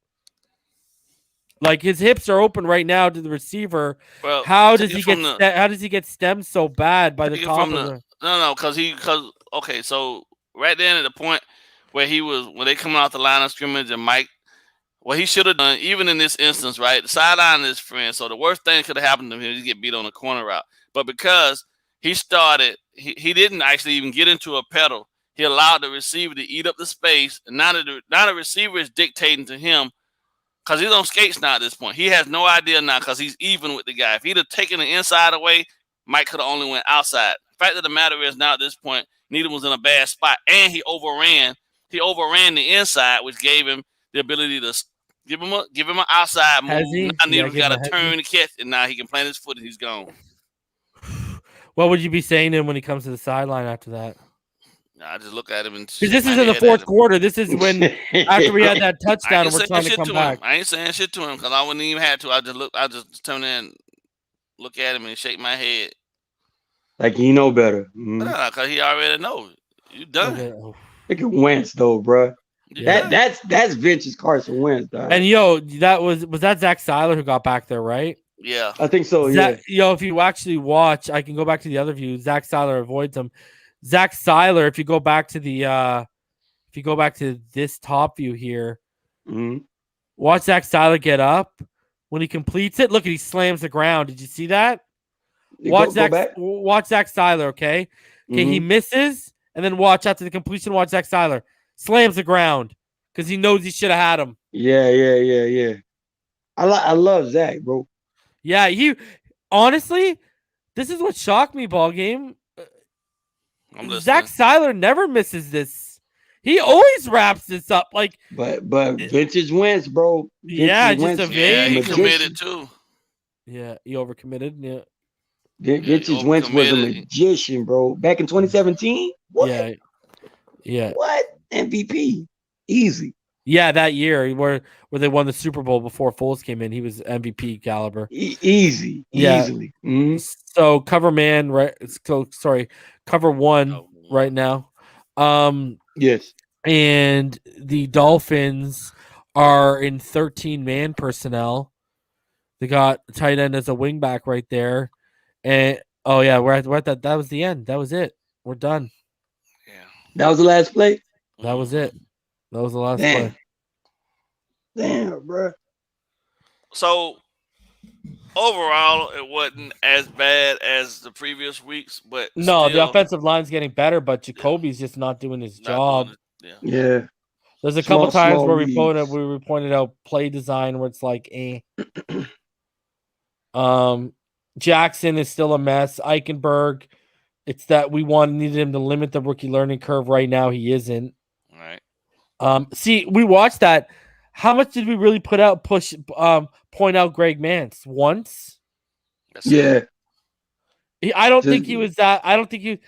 S1: Like his hips are open right now to the receiver.
S3: Well,
S1: how does he get stemmed so bad by the top of the?
S3: No, because okay, so right then at the point where when they come out the line of scrimmage and Mike, what he should have done, even in this instance, right, the sideline is friend. So the worst thing could have happened to him is get beat on the corner route. But because he started, he didn't actually even get into a pedal. He allowed the receiver to eat up the space, and now the receiver is dictating to him. Because he's on skates now at this point. He has no idea now because he's even with the guy. If he'd have taken the inside away, Mike could have only went outside. The fact of the matter is now at this point, Needham was in a bad spot. And he overran the inside, which gave him the ability to give him an outside move. Now Needham's got to turn the catch, and now he can plant his foot and he's gone.
S1: What would you be saying to him when he comes to the sideline after that?
S3: I just look at him and
S1: because this is in the fourth quarter. This is when after we had that touchdown and we're trying to come back.
S3: I ain't saying shit to him because I wouldn't even have to. I just turn in, look at him and shake my head.
S2: Like he know better.
S3: Because he already knows. You done.
S1: Okay.
S2: Look at Wentz though, bro.
S3: Yeah.
S2: That's vintage Carson Wentz, dog.
S1: And that was that Zach Seiler who got back there, right?
S3: Yeah,
S2: I think so.
S1: If you actually watch, I can go back to the other view. Zach Seiler avoids him. Zach Seiler, if you go back to this top view here, watch Zach Seiler get up when he completes it. Look, he slams the ground. Did you see that? Watch Zach Seiler. Okay, he misses, and then watch after the completion. Watch Zach Seiler slams the ground because he knows he should have had him.
S2: Yeah. I love Zach, bro.
S1: Yeah, he honestly, this is what shocked me. BallGame. Zach Seiler never misses this. He always wraps this up like.
S2: But vintage Wentz, bro.
S1: He
S3: committed too.
S2: Yeah,
S1: he overcommitted. Yeah.
S2: Vintage Wentz was a magician, bro. Back in 2017. What?
S1: Yeah.
S2: What? MVP, easy.
S1: Yeah, that year where they won the Super Bowl before Foles came in, he was MVP caliber.
S2: Easily.
S1: So cover man, right? So sorry, cover one right now.
S2: Yes.
S1: And the Dolphins are in 13-man personnel. They got tight end as a wingback right there, and we're at that. That was the end. That was it. We're done.
S3: Yeah.
S2: That was the last play.
S1: That was it. That was the last play.
S2: Damn, bro.
S3: So overall, it wasn't as bad as the previous weeks, but
S1: No, the
S3: still
S1: offensive line's getting better, but Jacoby's just not doing his
S3: not doing
S1: job.
S3: it. Yeah.
S2: Yeah.
S1: There's a couple times
S2: Small
S1: where
S2: reads.
S1: we pointed out play design where it's like, Jackson is still a mess. Eichenberg, it's that we needed him to limit the rookie learning curve. Right now, he isn't.
S3: All right.
S1: See, we watched that. How much did we really point out Greg Mance once?
S3: That's
S2: Yeah.
S3: it.
S1: I don't think he was that. I think you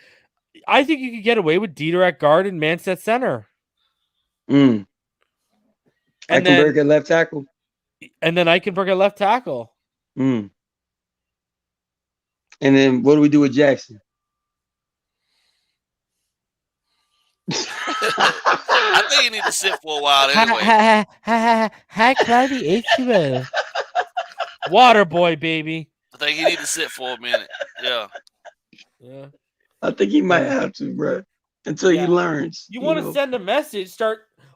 S1: could get away with Dieter at guard and Mance at center.
S2: And Eichenberg
S1: then
S2: at left tackle.
S1: And then Eichenberg at left tackle.
S2: And then what do we do with Jackson?
S3: I think you need to sit for a while anyway.
S1: Hi, Cloudy H2O. Water boy, baby.
S3: I think you need to sit for a minute. Yeah.
S1: Yeah.
S2: I think he might have to, bro, until he learns.
S1: You want to send a message.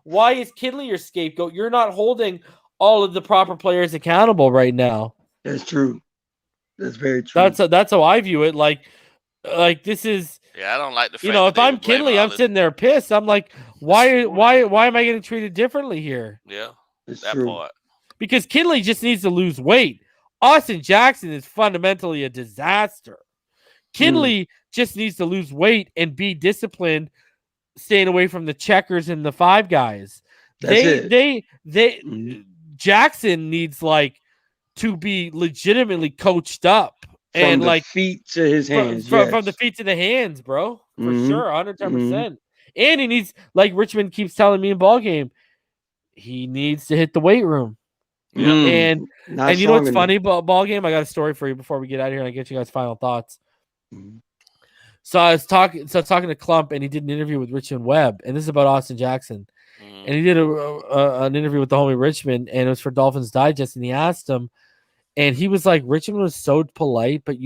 S1: Why is Kinley your scapegoat? You're not holding all of the proper players accountable right now.
S2: That's true. That's very true.
S1: That's how I view it. Like this is.
S3: Yeah, I don't like the fact
S1: if I'm Kinley, I'm sitting there pissed. I'm like, why am I getting treated differently here?
S3: Yeah,
S2: that's
S3: that
S2: true.
S3: part.
S1: Because Kinley just needs to lose weight. Austin Jackson is fundamentally a disaster. Kinley just needs to lose weight and be disciplined, staying away from the checkers and the five guys. Jackson needs to be legitimately coached up.
S2: From the feet to his hands.
S1: From the feet to the hands, bro. For sure, 110%. And he needs, like Richmond keeps telling me in BallGame, he needs to hit the weight room. And you know what's funny about BallGame? I got a story for you before we get out of here and I get you guys' final thoughts. So I was talking to Klump, and he did an interview with Richmond Webb, and this is about Austin Jackson. And he did an interview with the homie Richmond, and it was for Dolphins Digest, and he asked him, and he was like, Richmond was so polite, but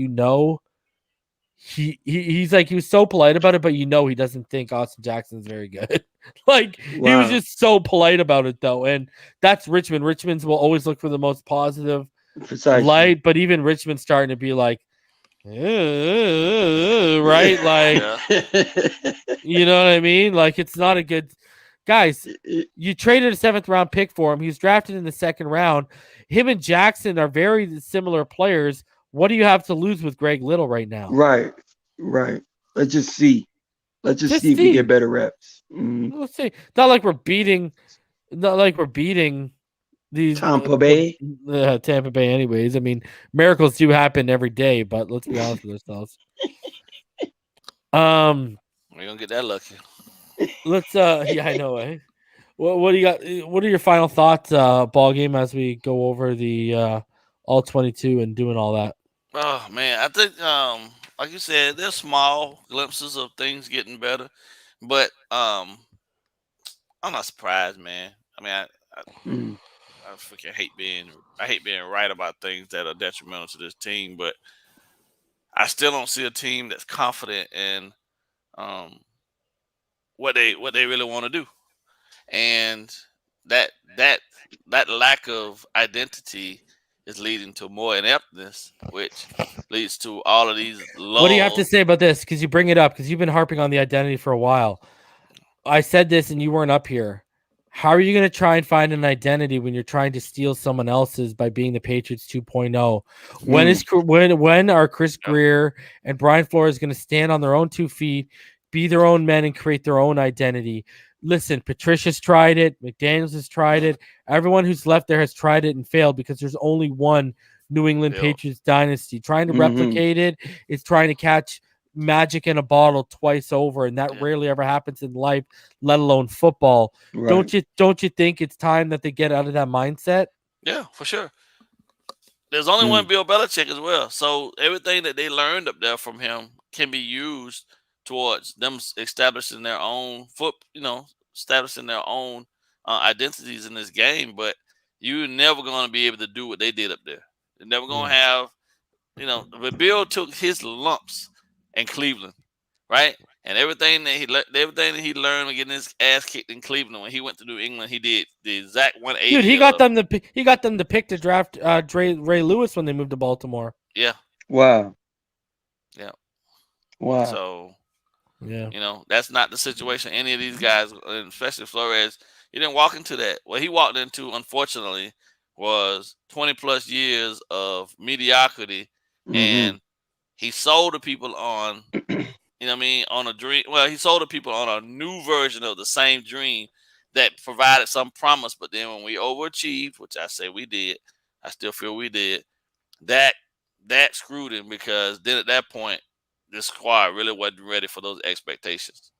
S1: he's like, he was so polite about it, but he doesn't think Austin Jackson's very good. He was just so polite about it, though. And that's Richmond. Richmond's will always look for the most positive light, but even Richmond's starting to be like, right? You know what I mean? It's not a good... Guys, you traded a 7th round pick for him. He was drafted in the 2nd round. Him and Jackson are very similar players. What do you have to lose with Greg Little right now?
S2: Right. Let's just see. Let's just see if we get better reps.
S1: Let's see. Not like we're beating these
S2: Tampa Bay.
S1: Tampa Bay anyways. I mean, miracles do happen every day, but let's be honest with ourselves.
S3: We're gonna get that lucky.
S1: Let's I know, eh? What do you got? What are your final thoughts, BallGame, as we go over the All-22 and doing all that?
S3: Oh man, I think like you said, there's small glimpses of things getting better, but I'm not surprised, man. I mean, I freaking hate being right about things that are detrimental to this team, but I still don't see a team that's confident in what they really want to do, and that lack of identity is leading to more ineptness, which leads to all of these lulls.
S1: What do you have to say about this? Because you bring it up, because you've been harping on the identity for a while. I said this and you weren't up here. How are you going to try and find an identity when you're trying to steal someone else's by being the Patriots 2.0? When are Chris Greer and Brian Flores going to stand on their own 2 feet, be their own men, and create their own identity? Listen, Patricia's tried it. McDaniels has tried it. Everyone who's left there has tried it and failed because there's only one New England Patriots dynasty. Trying to replicate it is trying to catch magic in a bottle twice over, and that rarely ever happens in life, let alone football. Right. Don't you think it's time that they get out of that mindset?
S3: Yeah, for sure. There's only one Bill Belichick as well, so everything that they learned up there from him can be used towards them establishing their own establishing their own identities in this game. But you're never going to be able to do what they did up there. They're never going to have, but Bill took his lumps in Cleveland, right? And everything that he learned when getting his ass kicked in Cleveland when he went to New England, he did the exact 180.
S1: Dude, he got them to pick to draft Ray Lewis when they moved to Baltimore.
S3: Yeah.
S2: Wow.
S3: Yeah.
S2: Wow.
S3: So,
S1: yeah,
S3: that's not the situation. Any of these guys, especially Flores, he didn't walk into that. What he walked into, unfortunately, was 20 plus years of mediocrity, and he sold the people on, on a dream. Well, he sold the people on a new version of the same dream that provided some promise. But then when we overachieved, which I say we did, I still feel we did, that screwed him, because then at that point, the squad really wasn't ready for those expectations,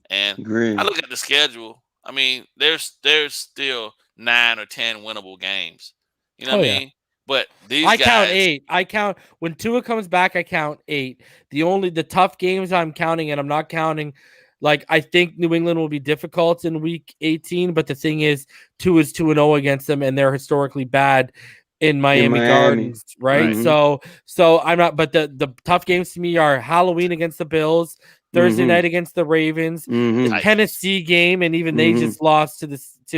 S3: And
S2: Agreed.
S3: I look at the schedule. I mean, there's still 9 or 10 winnable games. You know what I mean? But these guys,
S1: count 8. I count when Tua comes back. I count 8. The tough games I'm counting, and I'm not counting. Like, I think New England will be difficult in week 18, but the thing is, Tua is 2-0 against them, and they're historically bad in Miami Gardens, right?
S2: Mm-hmm.
S1: So I'm not. But the tough games to me are Halloween against the Bills, Thursday night against the Ravens, the Tennessee game, and even they just lost to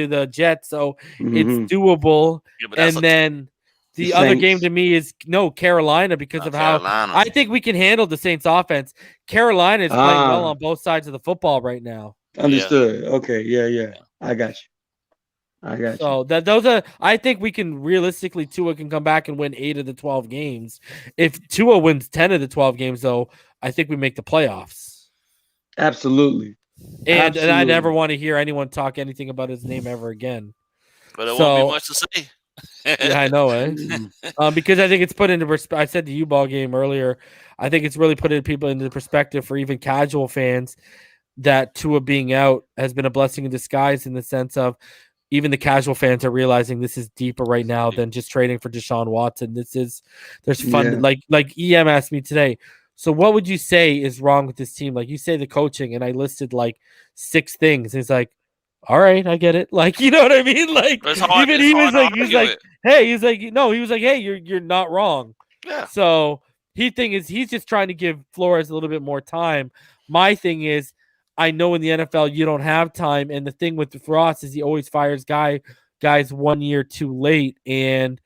S1: the Jets, so it's doable.
S3: Yeah,
S1: and then the other game to me is Carolina, because of Carolina. How I think we can handle the Saints offense. Carolina is playing well on both sides of the football right now.
S2: Understood. Yeah. Okay. Yeah. I got you.
S1: So those are. I think we can realistically. Tua can come back and win 8 of the 12 games. If Tua wins 10 of the 12 games, though, I think we make the playoffs.
S2: Absolutely.
S1: And I never want to hear anyone talk anything about his name ever again.
S3: But it won't be much to say.
S1: Yeah, I know it. Because I think it's put into perspective. I said to you, BallGame, earlier, I think it's really put people into perspective for even casual fans that Tua being out has been a blessing in disguise, in the sense of even the casual fans are realizing this is deeper right now than just trading for Deshaun Watson. There's fun. Yeah. Like EM asked me today, so what would you say is wrong with this team? Like, you say the coaching, and I listed like 6 things. He's like, all right, I get it. Like, you know what I mean? Like, even he was like, hey, you're not wrong.
S3: Yeah.
S1: So he's just trying to give Flores a little bit more time. My thing is, I know in the NFL you don't have time, and the thing with Ross is he always fires guys 1 year too late. And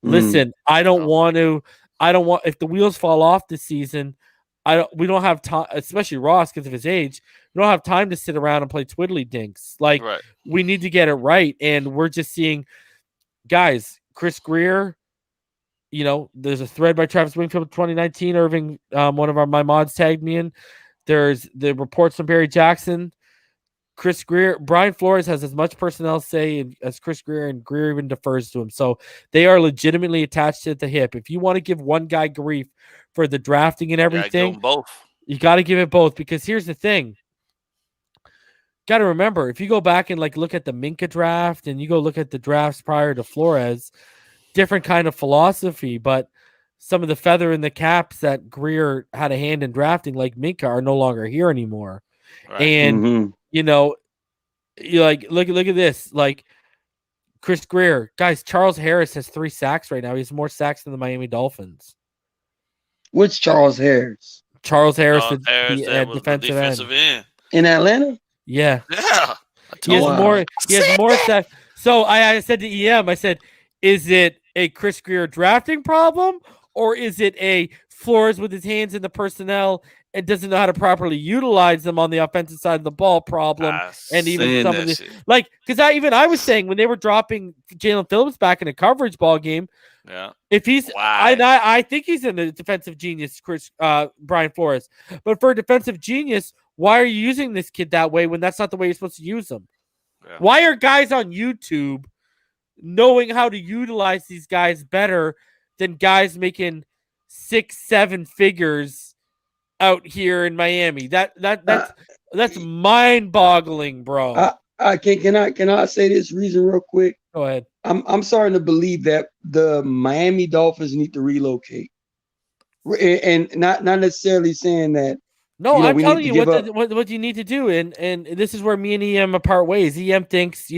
S1: listen, I don't want if the wheels fall off this season. We don't have time, especially Ross, because of his age. We don't have time to sit around and play twiddly dinks. Like, we need to get it right, and we're just seeing guys. Chris Greer, there's a thread by Travis Wingfield 2019. Irving, one of my mods tagged me in. There's the reports from Barry Jackson. Chris Greer, Brian Flores has as much personnel say as Chris Greer, and Greer even defers to him. So they are legitimately attached at the hip. If you want to give one guy grief for the drafting and everything, you got to give it both. Because here's the thing. Got to remember, if you go back and look at the Minka draft, and you go look at the drafts prior to Flores, different kind of philosophy, but some of the feather in the caps that Greer had a hand in drafting, like Minka, are no longer here anymore. Right. And you look at this, like Chris Greer, guys. Charles Harris has 3 sacks right now. He has more sacks than the Miami Dolphins.
S2: Which Charles Harris?
S1: Charles Harris, the defensive end
S2: in Atlanta.
S1: Yeah. He has
S2: wow.
S1: more sacks. So I said to EM, I said, is it a Chris Greer drafting problem, or is it a Flores with his hands in the personnel and doesn't know how to properly utilize them on the offensive side of the ball problem? And even some of this, because I was saying when they were dropping Jalen Phillips back in a coverage ball game, if he's, I think he's in the defensive genius, Brian Flores. But for a defensive genius, why are you using this kid that way when that's not the way you're supposed to use him? Yeah. Why are guys on YouTube knowing how to utilize these guys better than guys making 6-7 figures out here in Miami? That's mind-boggling, bro.
S2: Can I say this reason real quick?
S1: Go ahead.
S2: I'm starting to believe that the Miami Dolphins need to relocate, and not necessarily saying that.
S1: No, I'm telling you what you need to do, and this is where me and EM apart ways. EM thinks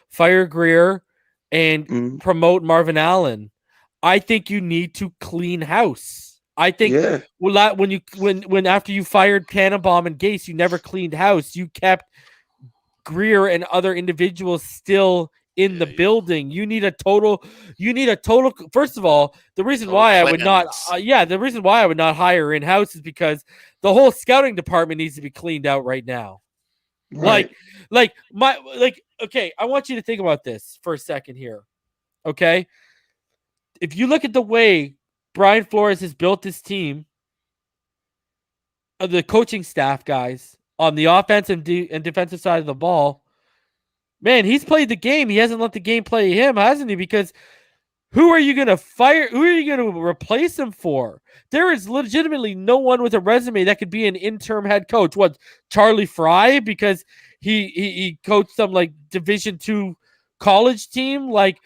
S1: fire Greer and promote Marvin Allen. I think you need to clean house. I think when after you fired Tannenbaum and Gase, you never cleaned house. You kept Greer and other individuals still in the building. You need a total. First of all, the reason why I would not, the reason why I would not hire in house is because the whole scouting department needs to be cleaned out right now.
S2: Right.
S1: Okay, I want you to think about this for a second here. Okay, if you look at the way Brian Flores has built this team, the coaching staff guys on the offensive and defensive side of the ball, man, he's played the game. He hasn't let the game play him, hasn't he? Because who are you going to fire? Who are you going to replace him for? There is legitimately no one with a resume that could be an interim head coach. What, Charlie Fry? Because he coached some like Division II college team. Like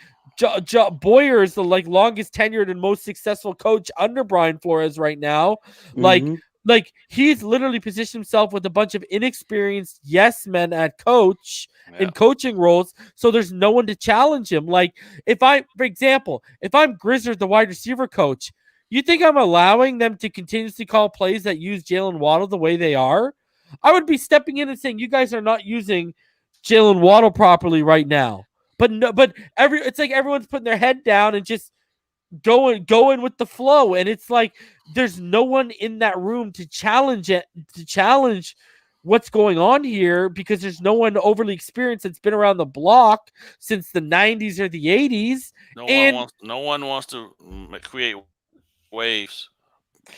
S1: Boyer is the longest tenured and most successful coach under Brian Flores right now. Like he's literally positioned himself with a bunch of inexperienced yes men at coach in coaching roles. So there's no one to challenge him. Like for example, if I'm Grizzard, the wide receiver coach, you think I'm allowing them to continuously call plays that use Jalen Waddle the way they are? I would be stepping in and saying, you guys are not using Jalen Waddle properly right now. It's like everyone's putting their head down and just going with the flow, and it's like there's no one in that room to challenge what's going on here, because there's no one overly experienced that's been around the block since the 90s or the 80s.
S3: No one wants to create waves,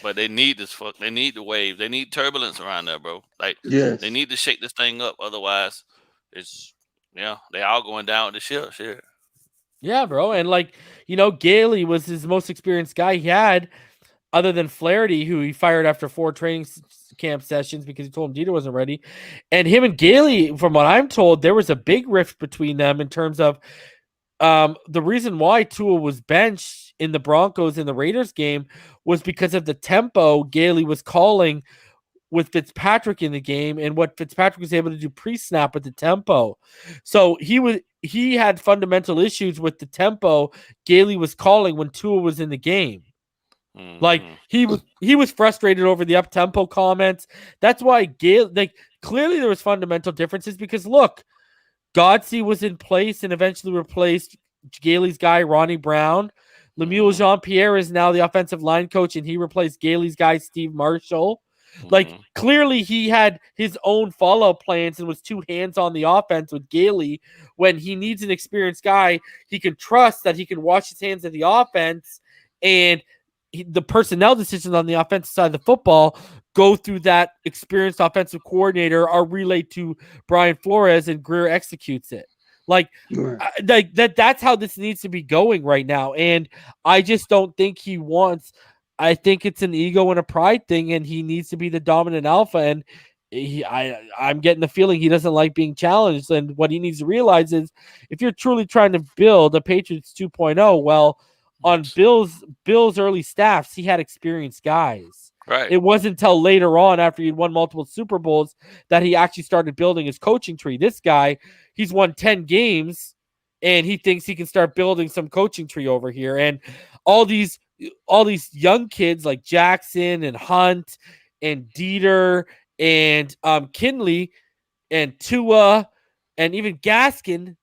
S3: but they need this. They need the wave. They need turbulence around there, bro. Like they need to shake this thing up. Otherwise, it's they all going down with the ship. Shit.
S1: Yeah, bro. And Gailey was his most experienced guy he had, other than Flaherty, who he fired after 4 training camp sessions because he told him Dieter wasn't ready. And him and Gailey, from what I'm told, there was a big rift between them in terms of the reason why Tua was benched in the Broncos and the Raiders game was because of the tempo Gailey was calling with Fitzpatrick in the game and what Fitzpatrick was able to do pre-snap with the tempo. So he had fundamental issues with the tempo Gailey was calling when Tua was in the game. Like he was frustrated over the up-tempo comments. That's why clearly there was fundamental differences, because look, Godsey was in place and eventually replaced Gailey's guy Ronnie Brown. Lemuel Jean-Pierre is now the offensive line coach, and he replaced Gailey's guy Steve Marshall. Clearly he had his own follow-up plans and was too hands on the offense with Gailey, when he needs an experienced guy he can trust that he can wash his hands of the offense, and the personnel decisions on the offensive side of the football go through that experienced offensive coordinator, are relayed to Brian Flores, and Greer executes it. That's how this needs to be going right now. And I just don't think he wants. I think it's an ego and a pride thing, and he needs to be the dominant alpha. And I'm getting the feeling he doesn't like being challenged. And what he needs to realize is, if you're truly trying to build a Patriots 2.0, well, on Bill's early staffs, he had experienced guys.
S3: Right.
S1: It wasn't until later on, after he'd won multiple Super Bowls, that he actually started building his coaching tree. This guy, he's won 10 games, and he thinks he can start building some coaching tree over here. And all these young kids like Jackson and Hunt and Dieter and Kinley and Tua and even Gaskin,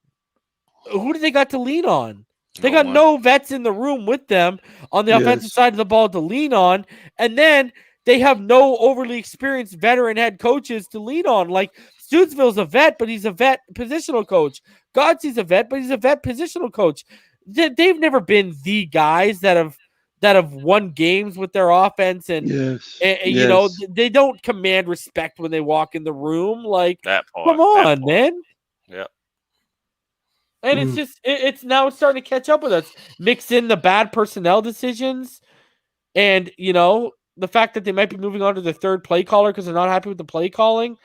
S1: who do they got to lean on? They got no vets in the room with them on the offensive side of the ball to lean on. And then they have no overly experienced veteran head coaches to lean on. Like Stutesville's a vet, but he's a vet positional coach. Godsey's a vet, but he's a vet positional coach. They've never been the guys that have won games with their offense, and you know, they don't command respect when they walk in the room. Like, come on, man.
S3: Yeah.
S1: And it's just it's now starting to catch up with us. Mix in the bad personnel decisions, and you know, the fact that they might be moving on to the third play caller because they're not happy with the play calling,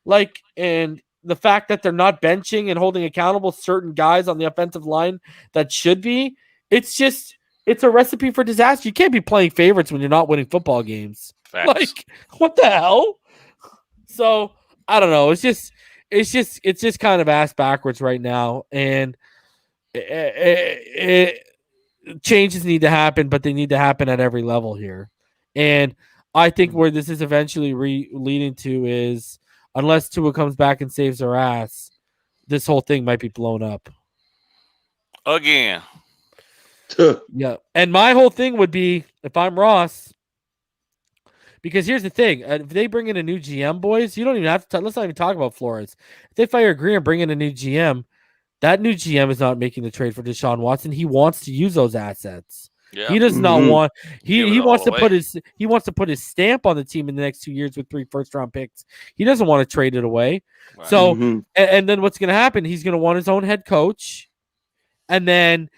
S1: like, and the fact that they're not benching and holding accountable certain guys on the offensive line that should be. It's a recipe for disaster. You can't be playing favorites when you're not winning football games.
S3: Facts.
S1: Like, what the hell? So I don't know. It's just kind of ass backwards right now, and changes need to happen, but they need to happen at every level here. And I think where this is eventually leading to is, unless Tua comes back and saves our ass, this whole thing might be blown up.
S3: Again.
S1: Yeah. And my whole thing would be, if I'm Ross, because here's the thing. If they bring in a new GM, boys, you don't even have to let's not even talk about Flores. If they fire Greer and bring in a new GM, that new GM is not making the trade for Deshaun Watson. He wants to use those assets.
S3: Yeah.
S1: He does not want he wants to
S3: away.
S1: put his stamp on the team in the next 2 years with 3 first-round picks. He doesn't want to trade it away.
S3: Right.
S1: So and then what's going to happen? He's going to want his own head coach, and then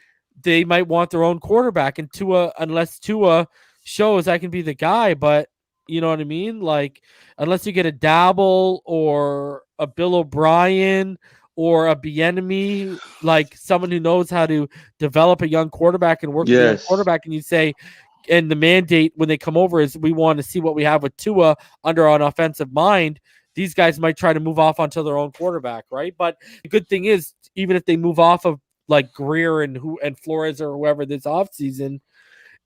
S1: they might want their own quarterback. And unless Tua shows I can be the guy, but you know what I mean? Like, unless you get a Dabble or a Bill O'Brien or a Bieniemy, like someone who knows how to develop a young quarterback and work with a young quarterback, and you say, and the mandate when they come over is we want to see what we have with Tua under an offensive mind, these guys might try to move off onto their own quarterback, right? But the good thing is, even if they move off of like Greer and Flores or whoever this offseason,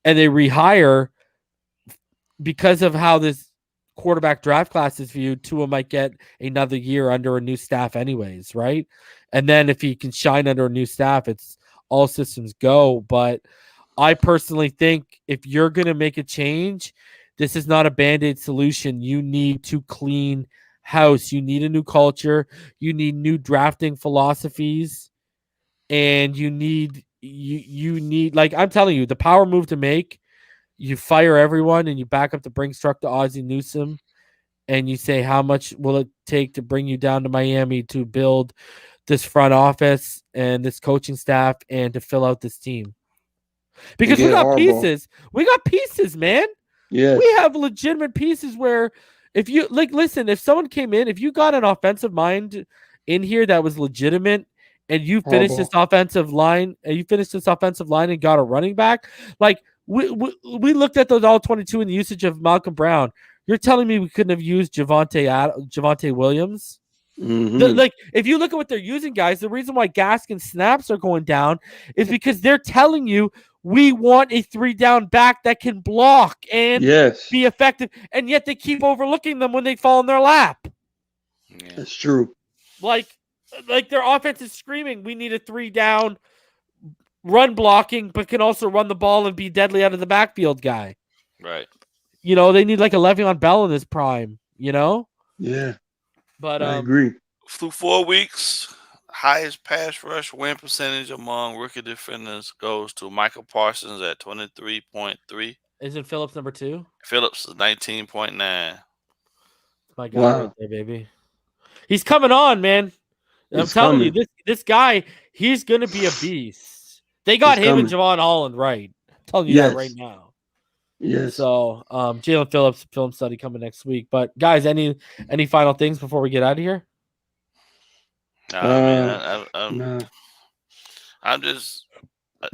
S1: and they rehire, because of how this quarterback draft class is viewed, Tua might get another year under a new staff anyways, right? And then if he can shine under a new staff, it's all systems go. But I personally think if you're going to make a change, this is not a Band-Aid solution. You need to clean house. You need a new culture. You need new drafting philosophies. And you need, like I'm telling you, the power move to make, you fire everyone and you back up the Brinks truck to Ozzie Newsome, and you say, how much will it take to bring you down to Miami to build this front office and this coaching staff and to fill out this team? Because we got pieces. We got pieces, man.
S2: Yeah.
S1: We have legitimate pieces where if you listen, if someone came in, if you got an offensive mind in here that was legitimate, and you finished this offensive line, and got a running back, like we looked at those all-22 and the usage of Malcolm Brown. You're telling me we couldn't have used Javonte Williams? Like, if you look at what they're using, guys, the reason why Gaskin snaps are going down is because they're telling you we want a 3-down back that can block and be effective, and yet they keep overlooking them when they fall in their lap.
S2: Yeah. That's true.
S1: Like their offense is screaming, we need a 3-down run blocking, but can also run the ball and be deadly out of the backfield guy.
S3: Right.
S1: You know, they need like a Le'Veon Bell in his prime, you know?
S2: Yeah.
S1: But
S2: I agree.
S3: Through 4 weeks, highest pass rush win percentage among rookie defenders goes to Michael Parsons at 23.3.
S1: Isn't Phillips number 2?
S3: Phillips is 19.9.
S1: My guy right there, baby. He's coming on, man. I'm telling you, this guy, he's going to be a beast. They got him and Javon Holland right. I'm telling you that right now.
S2: Yes.
S1: So, Jalen Phillips film study coming next week. But guys, any final things before we get out of here?
S3: I'm just.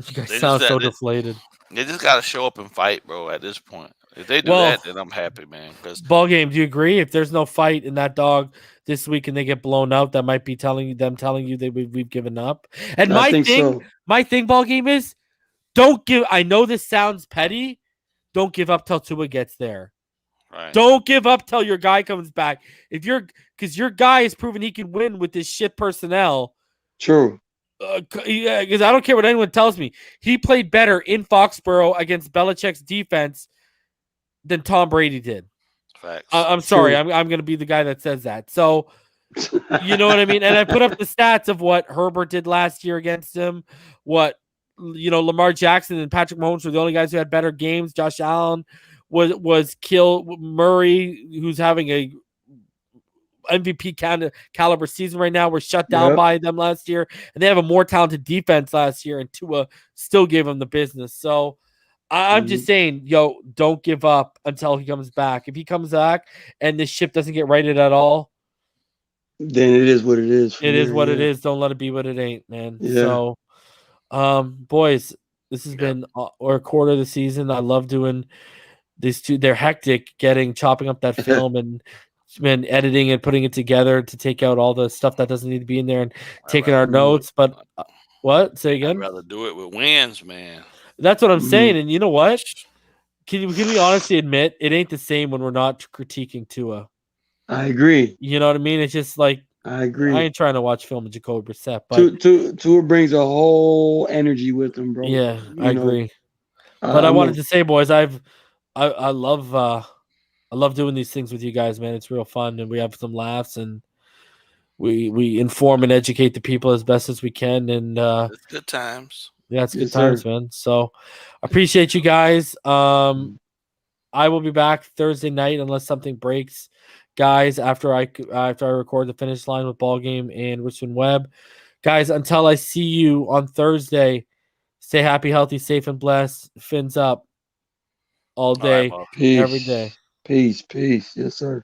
S1: You guys sound so deflated.
S3: They just got to show up and fight, bro. At this point, if they do that, then I'm happy, man. Because
S1: BallGame, do you agree? If there's no fight in that dog this week and they get blown out, that might be telling you that we've given up. And my thing, BallGame is, don't give. I know this sounds petty. Don't give up till Tua gets there.
S3: Right.
S1: Don't give up till your guy comes back. Because your guy has proven he can win with this shit personnel.
S2: True.
S1: Because I don't care what anyone tells me. He played better in Foxborough against Belichick's defense than Tom Brady did.
S3: Facts.
S1: I'm sorry. I'm going to be the guy that says that. So, you know what I mean? And I put up the stats of what Herbert did last year against him. What, Lamar Jackson and Patrick Mahomes were the only guys who had better games. Josh Allen was killed. Murray, who's having a MVP caliber season right now, was shut down by them last year, and they have a more talented defense last year, and Tua still gave them the business. So I'm just saying, don't give up until he comes back. If he comes back and this ship doesn't get righted at all,
S2: then it is what it is.
S1: It is what it is. Don't let it be what it ain't, man. Yeah. So, boys, this has been a quarter of the season. I love doing these two. They're hectic chopping up that film and editing and putting it together to take out all the stuff that doesn't need to be in there and taking our notes. But what? Say again?
S3: I'd rather do it with wins, man.
S1: That's what I'm saying. And you know what? can we honestly admit it ain't the same when we're not critiquing Tua?
S2: I agree.
S1: You know what I mean? It's just like
S2: I
S1: I
S2: agree.
S1: ain't trying to watch film of Jacoby Brissett, but
S2: Tua brings a whole energy with him, bro.
S1: yeah, I agree.
S2: But
S1: But I wanted to say, boys, I love doing these things with you guys, man. It's real fun, and we have some laughs, and we inform and educate the people as best as we can, and
S3: It's good times.
S1: yeah, it's
S2: Yes,
S1: good times,
S2: sir.
S1: man. So appreciate you guys. I will be back Thursday night unless something breaks, guys. After I record the Finish Line with BallGame and Richmond Webb, guys. Until I see you on Thursday, stay happy, healthy, safe, and blessed. Fins up all day,
S3: All right,
S2: Peace.
S1: every day.
S2: Peace. Yes, sir.